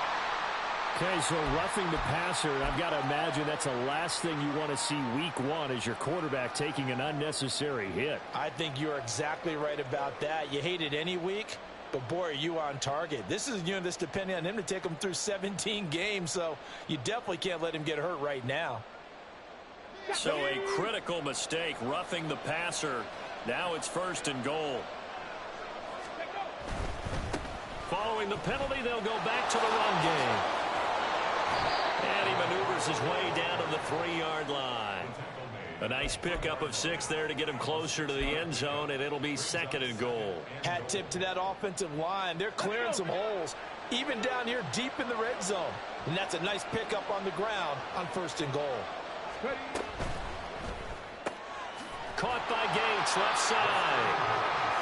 [SPEAKER 2] Okay, so roughing the passer, I've got to imagine that's the last thing you want to see week 1 as your quarterback taking an unnecessary hit.
[SPEAKER 5] I think you're exactly right about that. You hate it any week, but boy, are you on target. This is a unit that's depending on him to take him through 17 games, so you definitely can't let him get hurt right now.
[SPEAKER 2] So a critical mistake, roughing the passer. Now it's 1st and goal. Following the penalty, they'll go back to the run game. And he maneuvers his way down to the 3-yard line. A nice pickup of 6 there to get him closer to the end zone, and it'll be 2nd and goal.
[SPEAKER 5] Hat tip to that offensive line. They're clearing some holes, even down here deep in the red zone. And that's a nice pickup on the ground on 1st and goal.
[SPEAKER 2] Caught by Gates, left side.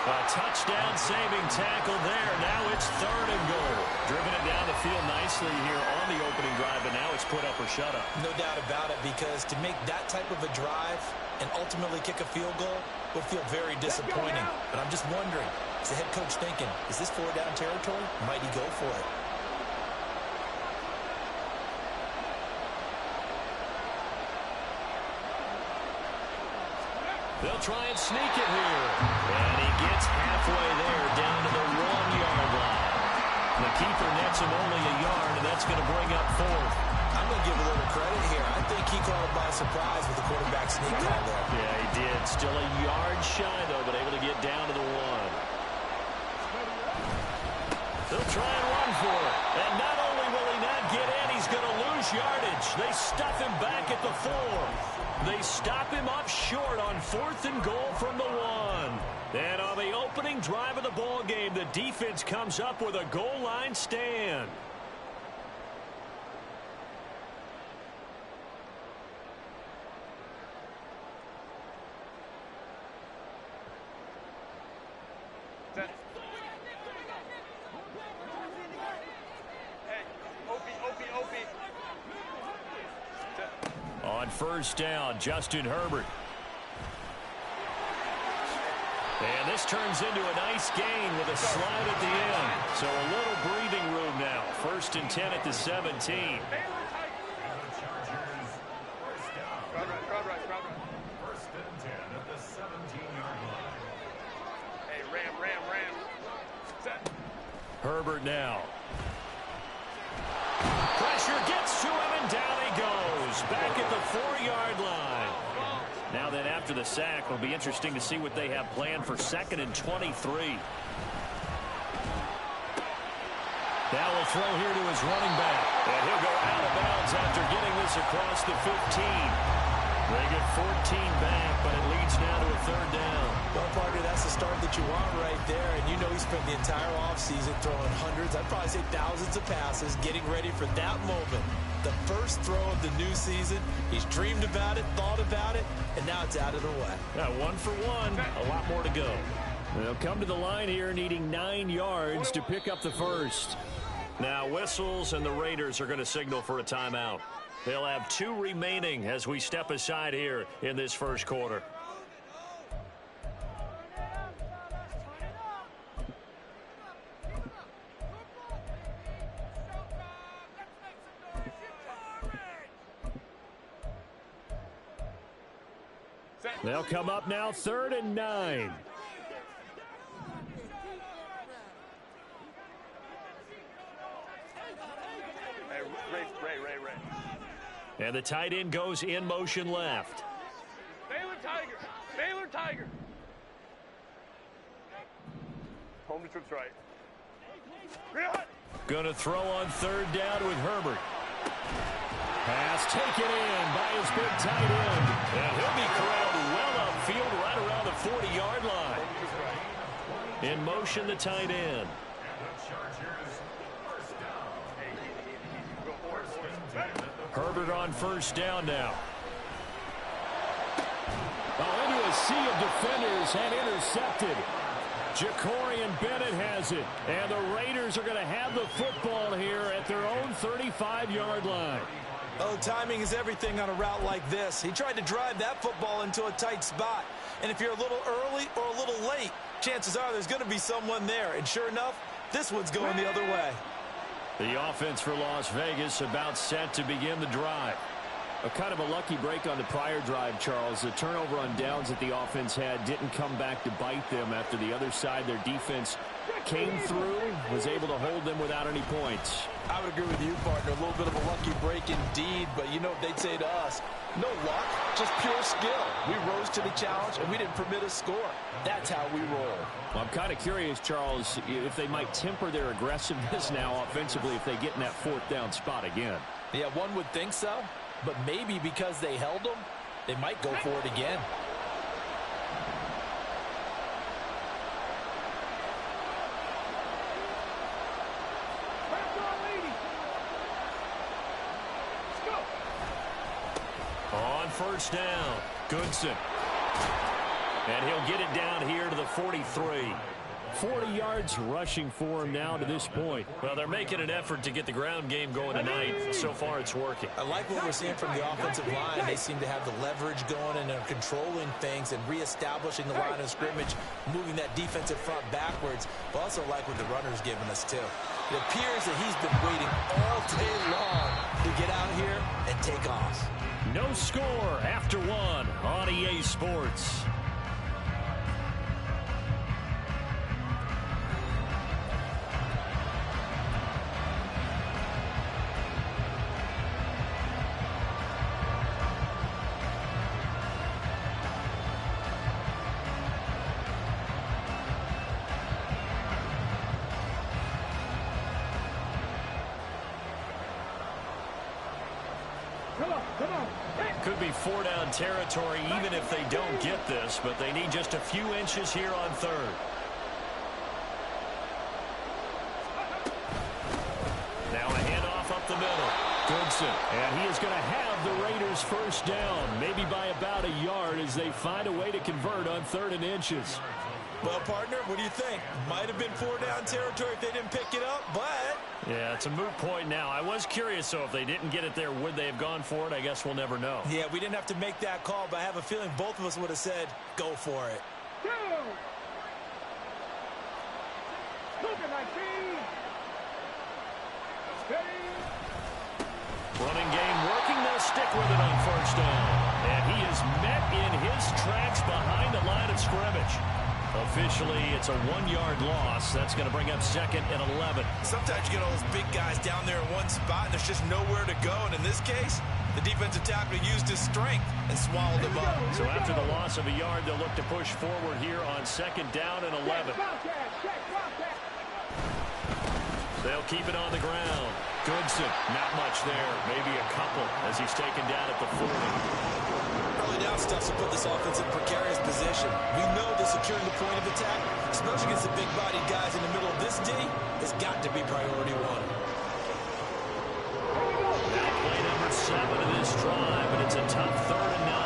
[SPEAKER 2] A touchdown-saving tackle there. Now it's 3rd and goal. Driven it down the field nicely here on the opening drive, but now it's put up or shut up.
[SPEAKER 5] No doubt about it, because to make that type of a drive and ultimately kick a field goal would feel very disappointing. But I'm just wondering, is the head coach thinking, is this 4-down territory? Might he go for it?
[SPEAKER 2] They'll try and sneak it here. And he gets halfway there, down to the 1-yard line. The keeper nets him only a yard, and that's going to bring up 4th.
[SPEAKER 5] I'm going to give a little credit here. I think he caught it by surprise with the quarterback sneak call there.
[SPEAKER 2] Yeah, he did. Still a yard shy, though, but able to get down to the 1. They'll try and run for it. And not only will he not get in, he's going to lose yardage. They stuff him back at the 4. They stop him up short on 4th and goal from the 1. And on the opening drive of the ball game, the defense comes up with a goal line stand. On 1st down, Justin Herbert. And this turns into a nice gain with a slide at the end. So a little breathing room now. 1st and 10 at the 17.
[SPEAKER 3] First and 10 at the 17-yard line.
[SPEAKER 4] Hey, ram. Set.
[SPEAKER 2] Herbert now. Pressure gets to him, and down he goes. Back at the 4-yard line. Now then, after the sack, it'll be interesting to see what they have planned for 2nd and 23. Now we'll throw here to his running back. And he'll go out of bounds after getting this across the 15. They get 14 back, but it leads now to a 3rd down.
[SPEAKER 5] Well, partner, that's the start that you want right there. And you know he spent the entire offseason throwing hundreds, I'd probably say thousands of passes, getting ready for that moment. The first throw of the new season. He's dreamed about it, thought about it, and now it's out of the way.
[SPEAKER 2] Now 1 for 1, a lot more to go. They'll come to the line here needing 9 yards to pick up the first. Now whistles, and the Raiders are going to signal for a timeout. They'll have 2 remaining as we step aside here in this first quarter. They'll come up now 3rd and 9.
[SPEAKER 4] Ray.
[SPEAKER 2] And the tight end goes in motion left.
[SPEAKER 4] Baylor Tiger. Baylor Tiger. Home to trips right.
[SPEAKER 2] Going to throw on 3rd down with Herbert. Pass taken in by his big tight end. And he'll be corralled well upfield right around the 40-yard line. In motion, the tight end. Herbert on 1st down now. Oh, into a sea of defenders and intercepted. Jacorian Bennett has it. And the Raiders are going to have the football here at their own 35-yard line.
[SPEAKER 5] Oh, timing is everything on a route like this. He tried to drive that football into a tight spot. And if you're a little early or a little late, chances are there's going to be someone there. And sure enough, this one's going the other way.
[SPEAKER 2] The offense for Las Vegas about set to begin the drive. A kind of a lucky break on the prior drive, Charles. The turnover on downs that the offense had didn't come back to bite them after the other side. Their defense came through, was able to hold them without any points.
[SPEAKER 5] I would agree with you, partner. A little bit of a lucky break indeed, but you know what they'd say to us? No luck, just pure skill. We rose to the challenge, and we didn't permit a score. That's how we roll.
[SPEAKER 2] Well, I'm kind of curious, Charles, if they might temper their aggressiveness now offensively if they get in that 4th down spot again.
[SPEAKER 5] Yeah, one would think so, but maybe because they held them, they might go for it again.
[SPEAKER 2] On 1st down, Goodson. And he'll get it down here to the 43. 40 yards rushing for him now to this point. Well, they're making an effort to get the ground game going tonight. So far, it's working.
[SPEAKER 5] I like what we're seeing from the offensive line. They seem to have the leverage going and are controlling things and reestablishing the line of scrimmage, moving that defensive front backwards. But also like what the runner's giving us, too. It appears that he's been waiting all day long to get out here and take off.
[SPEAKER 2] No score after 1 on EA Sports. Could be 4-down territory even if they don't get this, but they need just a few inches here on 3rd. Now a handoff up the middle. Goodson, and he is going to have the Raiders 1st down, maybe by about a yard as they find a way to convert on 3rd and inches.
[SPEAKER 5] Well, partner, what do you think? Might have been 4-down territory if they didn't pick it up, but...
[SPEAKER 2] Yeah, it's a moot point now. I was curious, so if they didn't get it there, would they have gone for it? I guess we'll never know.
[SPEAKER 5] Yeah, we didn't have to make that call, but I have a feeling both of us would have said, go for it.
[SPEAKER 2] Running game working. They'll stick with it on 1st down. And he is met in his tracks behind the line of scrimmage. Officially, it's a 1-yard loss. That's going to bring up 2nd and 11.
[SPEAKER 5] Sometimes you get all those big guys down there in one spot, and there's just nowhere to go. And in this case, the defensive tackle used his strength and swallowed him up.
[SPEAKER 2] So after the loss of a yard, they'll look to push forward here on 2nd down and 11. They'll keep it on the ground. Goodson, not much there. Maybe a couple as he's taken down at the 40.
[SPEAKER 5] Early down stuff to put this offense in precarious position. We know that securing the point of attack, especially against the big-bodied guys in the middle of this D, has got to be priority one.
[SPEAKER 2] Now play number 7 of this drive, and it's a tough 3rd and 9.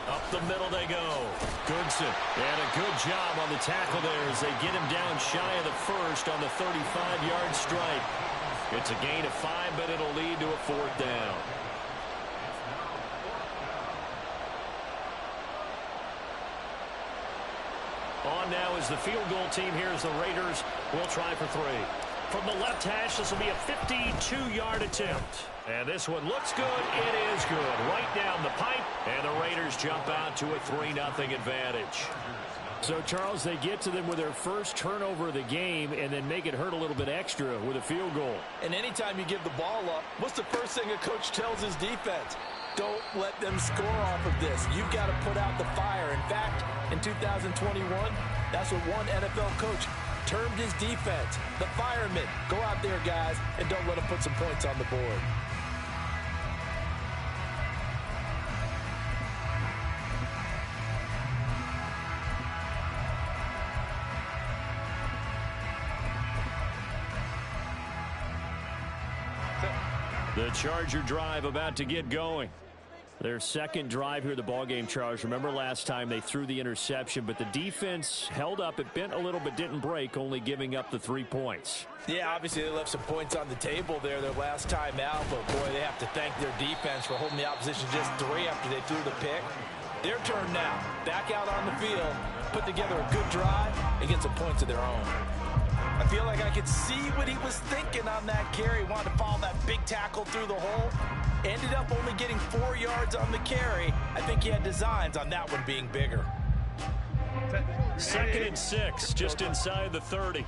[SPEAKER 2] Up the middle they go. Goodson, and a good job on the tackle there as they get him down shy of the first on the 35-yard strike. It's a gain of 5, but it'll lead to a 4th down. On now is the field goal team here as the Raiders will try for 3. From the left hash, this will be a 52-yard attempt. And this one looks good. It is good. Right down the pipe, and the Raiders jump out to a 3-0 advantage. So, Charles, they get to them with their first turnover of the game and then make it hurt a little bit extra with a field goal.
[SPEAKER 5] And anytime you give the ball up, what's the first thing a coach tells his defense? Don't let them score off of this. You've got to put out the fire. In fact, in 2021, that's what one NFL coach termed his defense, the firemen. Go out there, guys, and don't let them put some points on the board.
[SPEAKER 2] The Charger drive about to get going. Their second drive here, the ballgame, Charles. Remember last time they threw the interception, but the defense held up. It bent a little but didn't break, only giving up the 3 points.
[SPEAKER 5] Yeah, obviously they left some points on the table there their last time out, but boy, they have to thank their defense for holding the opposition just 3 after they threw the pick. Their turn now. Back out on the field, put together a good drive, and get some points of their own. I feel like I could see what he was thinking on that carry. Wanted to follow that big tackle through the hole. Ended up only getting 4 yards on the carry. I think he had designs on that one being bigger.
[SPEAKER 2] 2nd and 6, just inside the 30.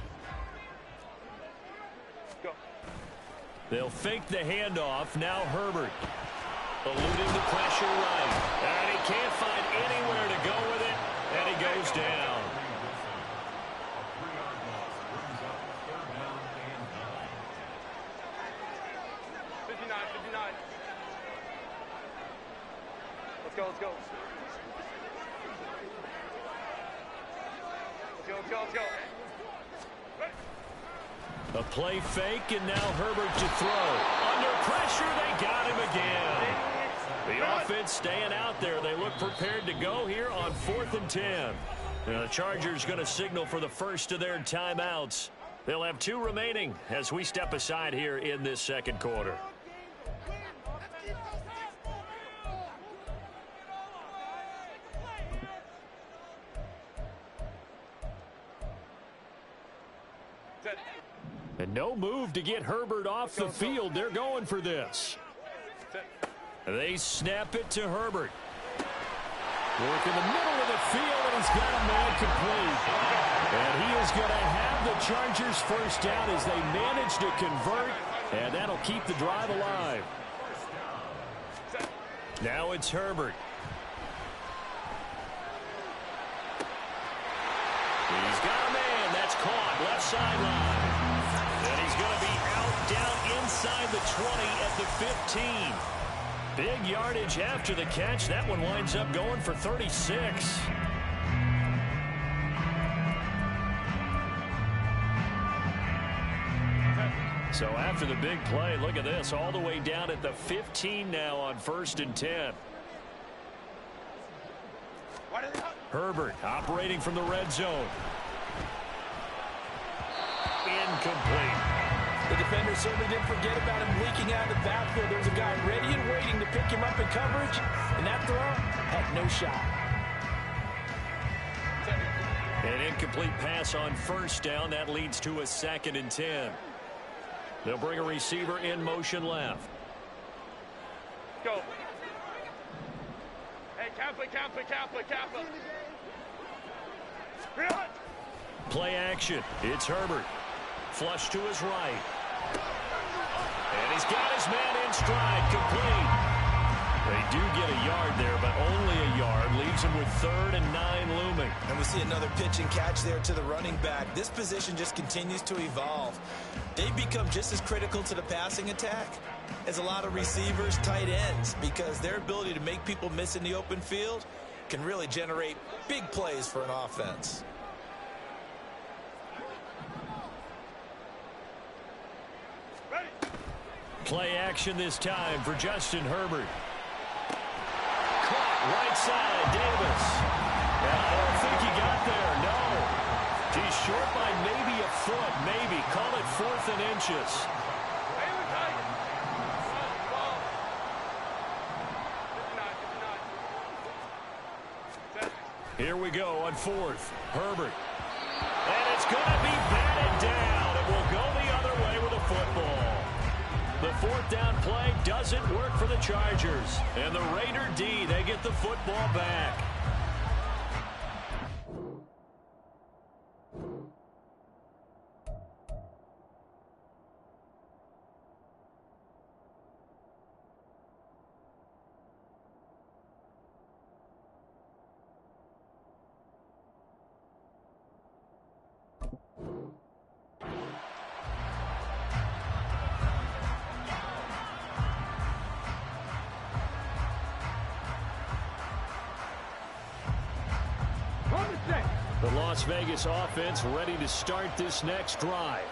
[SPEAKER 2] They'll fake the handoff. Now Herbert. Eluding the pressure right. And he can't find anywhere to go with it. And he goes down.
[SPEAKER 4] Let's go. Let's go.
[SPEAKER 2] A play fake, and now Herbert to throw. Under pressure, they got him again. The offense staying out there. They look prepared to go here on 4th and 10. Now, the Chargers going to signal for the first of their timeouts. They'll have 2 remaining as we step aside here in this second quarter. And no move to get Herbert off the field. They're going for this. They snap it to Herbert. Work in the middle of the field, and he's got a man complete. And he is going to have the Chargers first down as they manage to convert, and that'll keep the drive alive. Now it's Herbert. He's got a man. That's caught. Left sideline. And he's going to be out down inside the 20 at the 15. Big yardage after the catch. That one winds up going for 36. So after the big play, look at this. All the way down at the 15 now on 1st and 10. Herbert operating from the red zone. Incomplete.
[SPEAKER 5] The defender certainly didn't forget about him leaking out of the backfield. There was a guy ready and waiting to pick him up in coverage, and that throw had no shot.
[SPEAKER 2] An incomplete pass on 1st down. That leads to a 2nd and 10. They'll bring a receiver in motion left.
[SPEAKER 4] Go. Hey, Kappa.
[SPEAKER 2] Play action. It's Herbert. Flush to his right. And he's got his man in stride. Complete. They do get a yard there, but only a yard. Leaves him with 3rd and 9 looming.
[SPEAKER 5] And we see another pitch and catch there to the running back. This position just continues to evolve. They've become just as critical to the passing attack as a lot of receivers, tight ends, because their ability to make people miss in the open field can really generate big plays for an offense.
[SPEAKER 2] Play action this time for Justin Herbert. Caught right side, Davis. And I don't think he got there, no. He's short by maybe a foot, maybe. Call it 4th and inches. Here we go on 4th. Herbert. And it's going to be batted down. It will go the other way with a football. The 4th down play doesn't work for the Chargers. And the Raider D, they get the football back. The Las Vegas offense ready to start this next drive.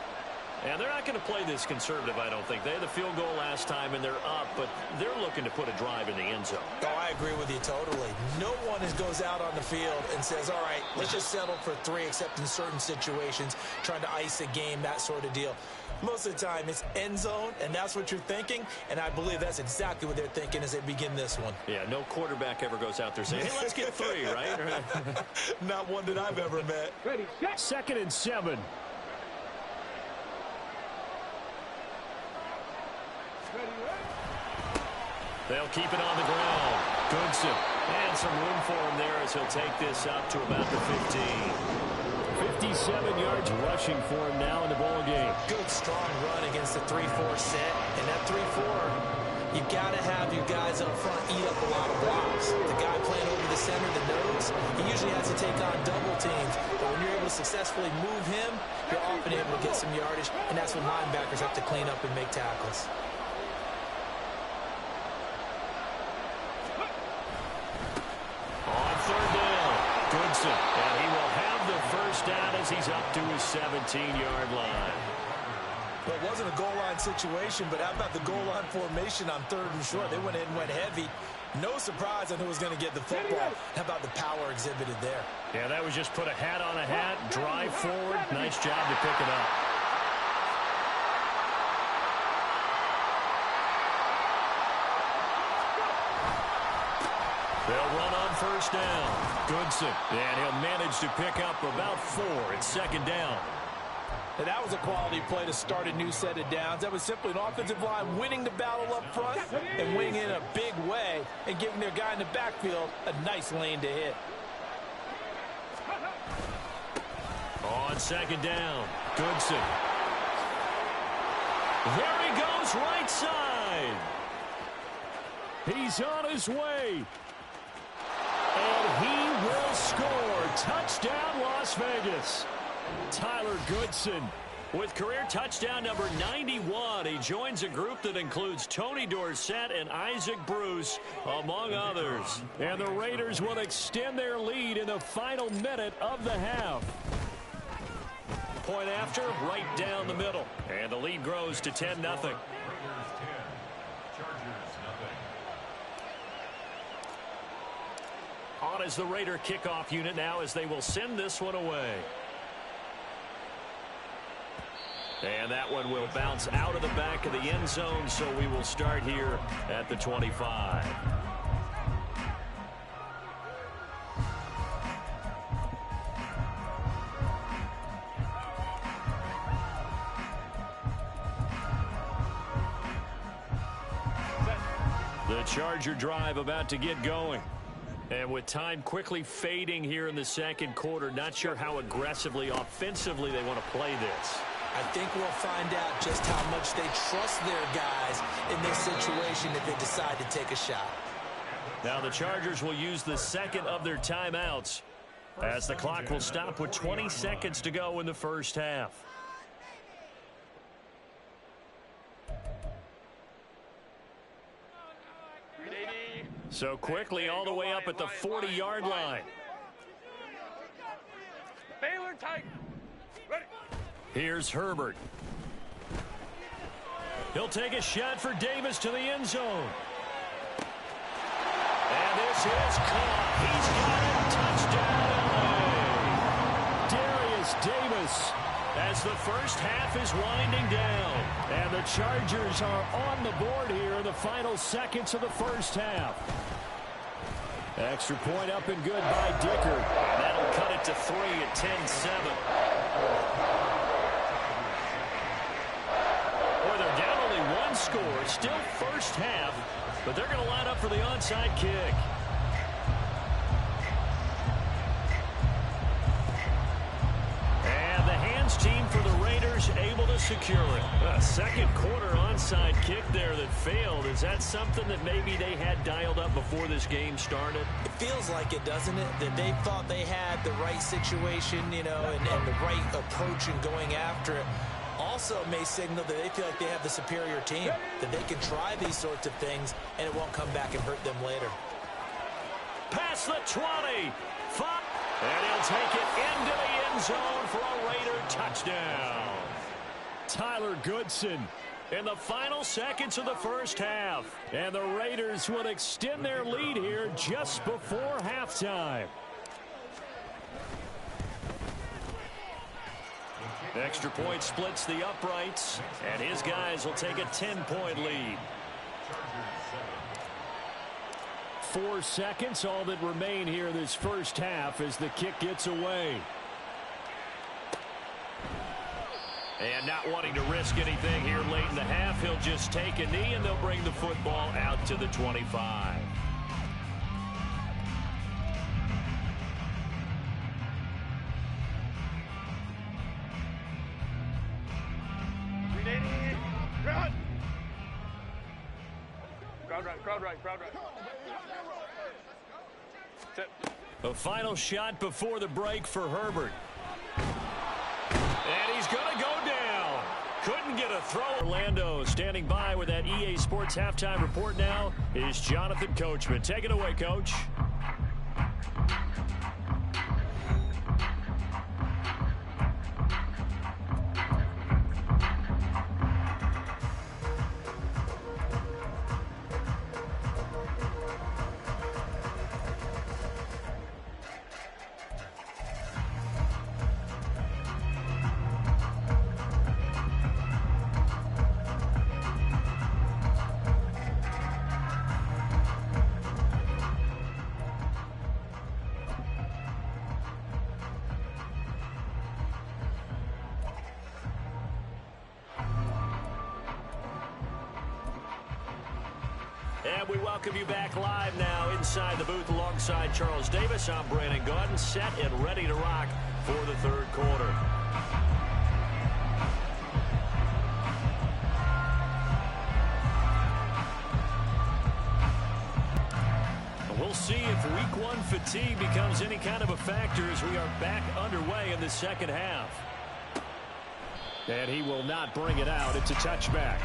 [SPEAKER 2] And they're not going to play this conservative, I don't think. They had the field goal last time, and they're up, but they're looking to put a drive in the end zone.
[SPEAKER 5] Oh, I agree with you totally. No one goes out on the field and says, all right, let's just settle for 3, except in certain situations, trying to ice a game, that sort of deal. Most of the time, it's end zone, and that's what you're thinking, and I believe that's exactly what they're thinking as they begin this one.
[SPEAKER 2] Yeah, no quarterback ever goes out there saying, hey, let's get 3, right?
[SPEAKER 5] Not one that I've ever met.
[SPEAKER 11] Ready, set.
[SPEAKER 2] 2nd and 7. They'll keep it on the ground. Goodson. And some room for him there as he'll take this up to about the 15. 57 yards rushing for him now in the ball game.
[SPEAKER 5] Good, strong run against the 3-4 set. And that 3-4, you've got to have your guys up front eat up a lot of blocks. The guy playing over the center, the nose, he usually has to take on double teams. But when you're able to successfully move him, you're often able to get some yardage. And that's when linebackers have to clean up and make tackles.
[SPEAKER 2] On 3rd down, Goodson. And he will have the 1st down as he's up to his 17-yard line.
[SPEAKER 5] Well, it wasn't a goal line situation, but how about the goal line formation on 3rd and short? They went in and went heavy. No surprise on who was going to get the football. How about the power exhibited there?
[SPEAKER 2] Yeah, that was just put a hat on a hat, drive forward. Nice job to pick it up. They'll run on 1st down. Goodson. And he'll manage to pick up about 4 at 2nd down.
[SPEAKER 5] And that was a quality play to start a new set of downs. That was simply an offensive line winning the battle up front and winning in a big way and giving their guy in the backfield a nice lane to hit.
[SPEAKER 2] On 2nd down, Goodson. There he goes, right side. He's on his way. And he will score. Touchdown, Las Vegas. Tyler Goodson with career touchdown number 91. He joins a group that includes Tony Dorsett and Isaac Bruce, among others. And the Raiders will extend their lead in the final minute of the half. Point after, right down the middle. And the lead grows to 10-0. On is the Raider kickoff unit now as they will send this one away. And that one will bounce out of the back of the end zone, so we will start here at the 25. The Charger drive about to get going. And with time quickly fading here in the second quarter, not sure how aggressively, offensively they want to play this.
[SPEAKER 5] I think we'll find out just how much they trust their guys in this situation if they decide to take a shot.
[SPEAKER 2] Now the Chargers will use the second of their timeouts as the clock will stop with 20 seconds to go in the first half. So quickly all the way up at the 40-yard line.
[SPEAKER 4] Baylor tight. Ready.
[SPEAKER 2] Here's Herbert. He'll take a shot for Davis to the end zone. And this is caught. He's got it. Touchdown, LA. Darius Davis as the first half is winding down. And the Chargers are on the board here in the final seconds of the first half. Extra point up and good by Dicker. That'll cut it to 3 at 10-7. Boy, they're down only one score. Still first half, but they're going to line up for the onside kick. And the hands team for the Raiders able to secure it. A second quarter onside kick there that failed. Is that something that maybe they had dialed up before this game started?
[SPEAKER 5] It feels like it, doesn't it? That they thought they had the right situation, you know, and the right approach in going after it. Also may signal that they feel like they have the superior team, that they can try these sorts of things and it won't come back and hurt them later.
[SPEAKER 2] Past the 20. 5. And he'll take it into the end zone for a Raider touchdown. Tyler Goodson in the final seconds of the first half. And the Raiders will extend their lead here just before halftime. Extra point splits the uprights, and his guys will take a 10-point lead. 4 seconds, all that remain here in this first half as the kick gets away. And not wanting to risk anything here late in the half, he'll just take a knee and they'll bring the football out to the 25.
[SPEAKER 4] Run! Crowd right, crowd right, crowd right.
[SPEAKER 2] A final shot before the break for Herbert. And he's going to go down. Couldn't get a throw. Orlando standing by with that EA Sports halftime report now is Jonathan Coachman. Take it away, Coach. And we welcome you back live now inside the booth alongside Charles Davis. I'm Brandon Gaudin, set and ready to rock for the third quarter. We'll see if week one fatigue becomes any kind of a factor as we are back underway in the second half. And he will not bring it out. It's a touchback.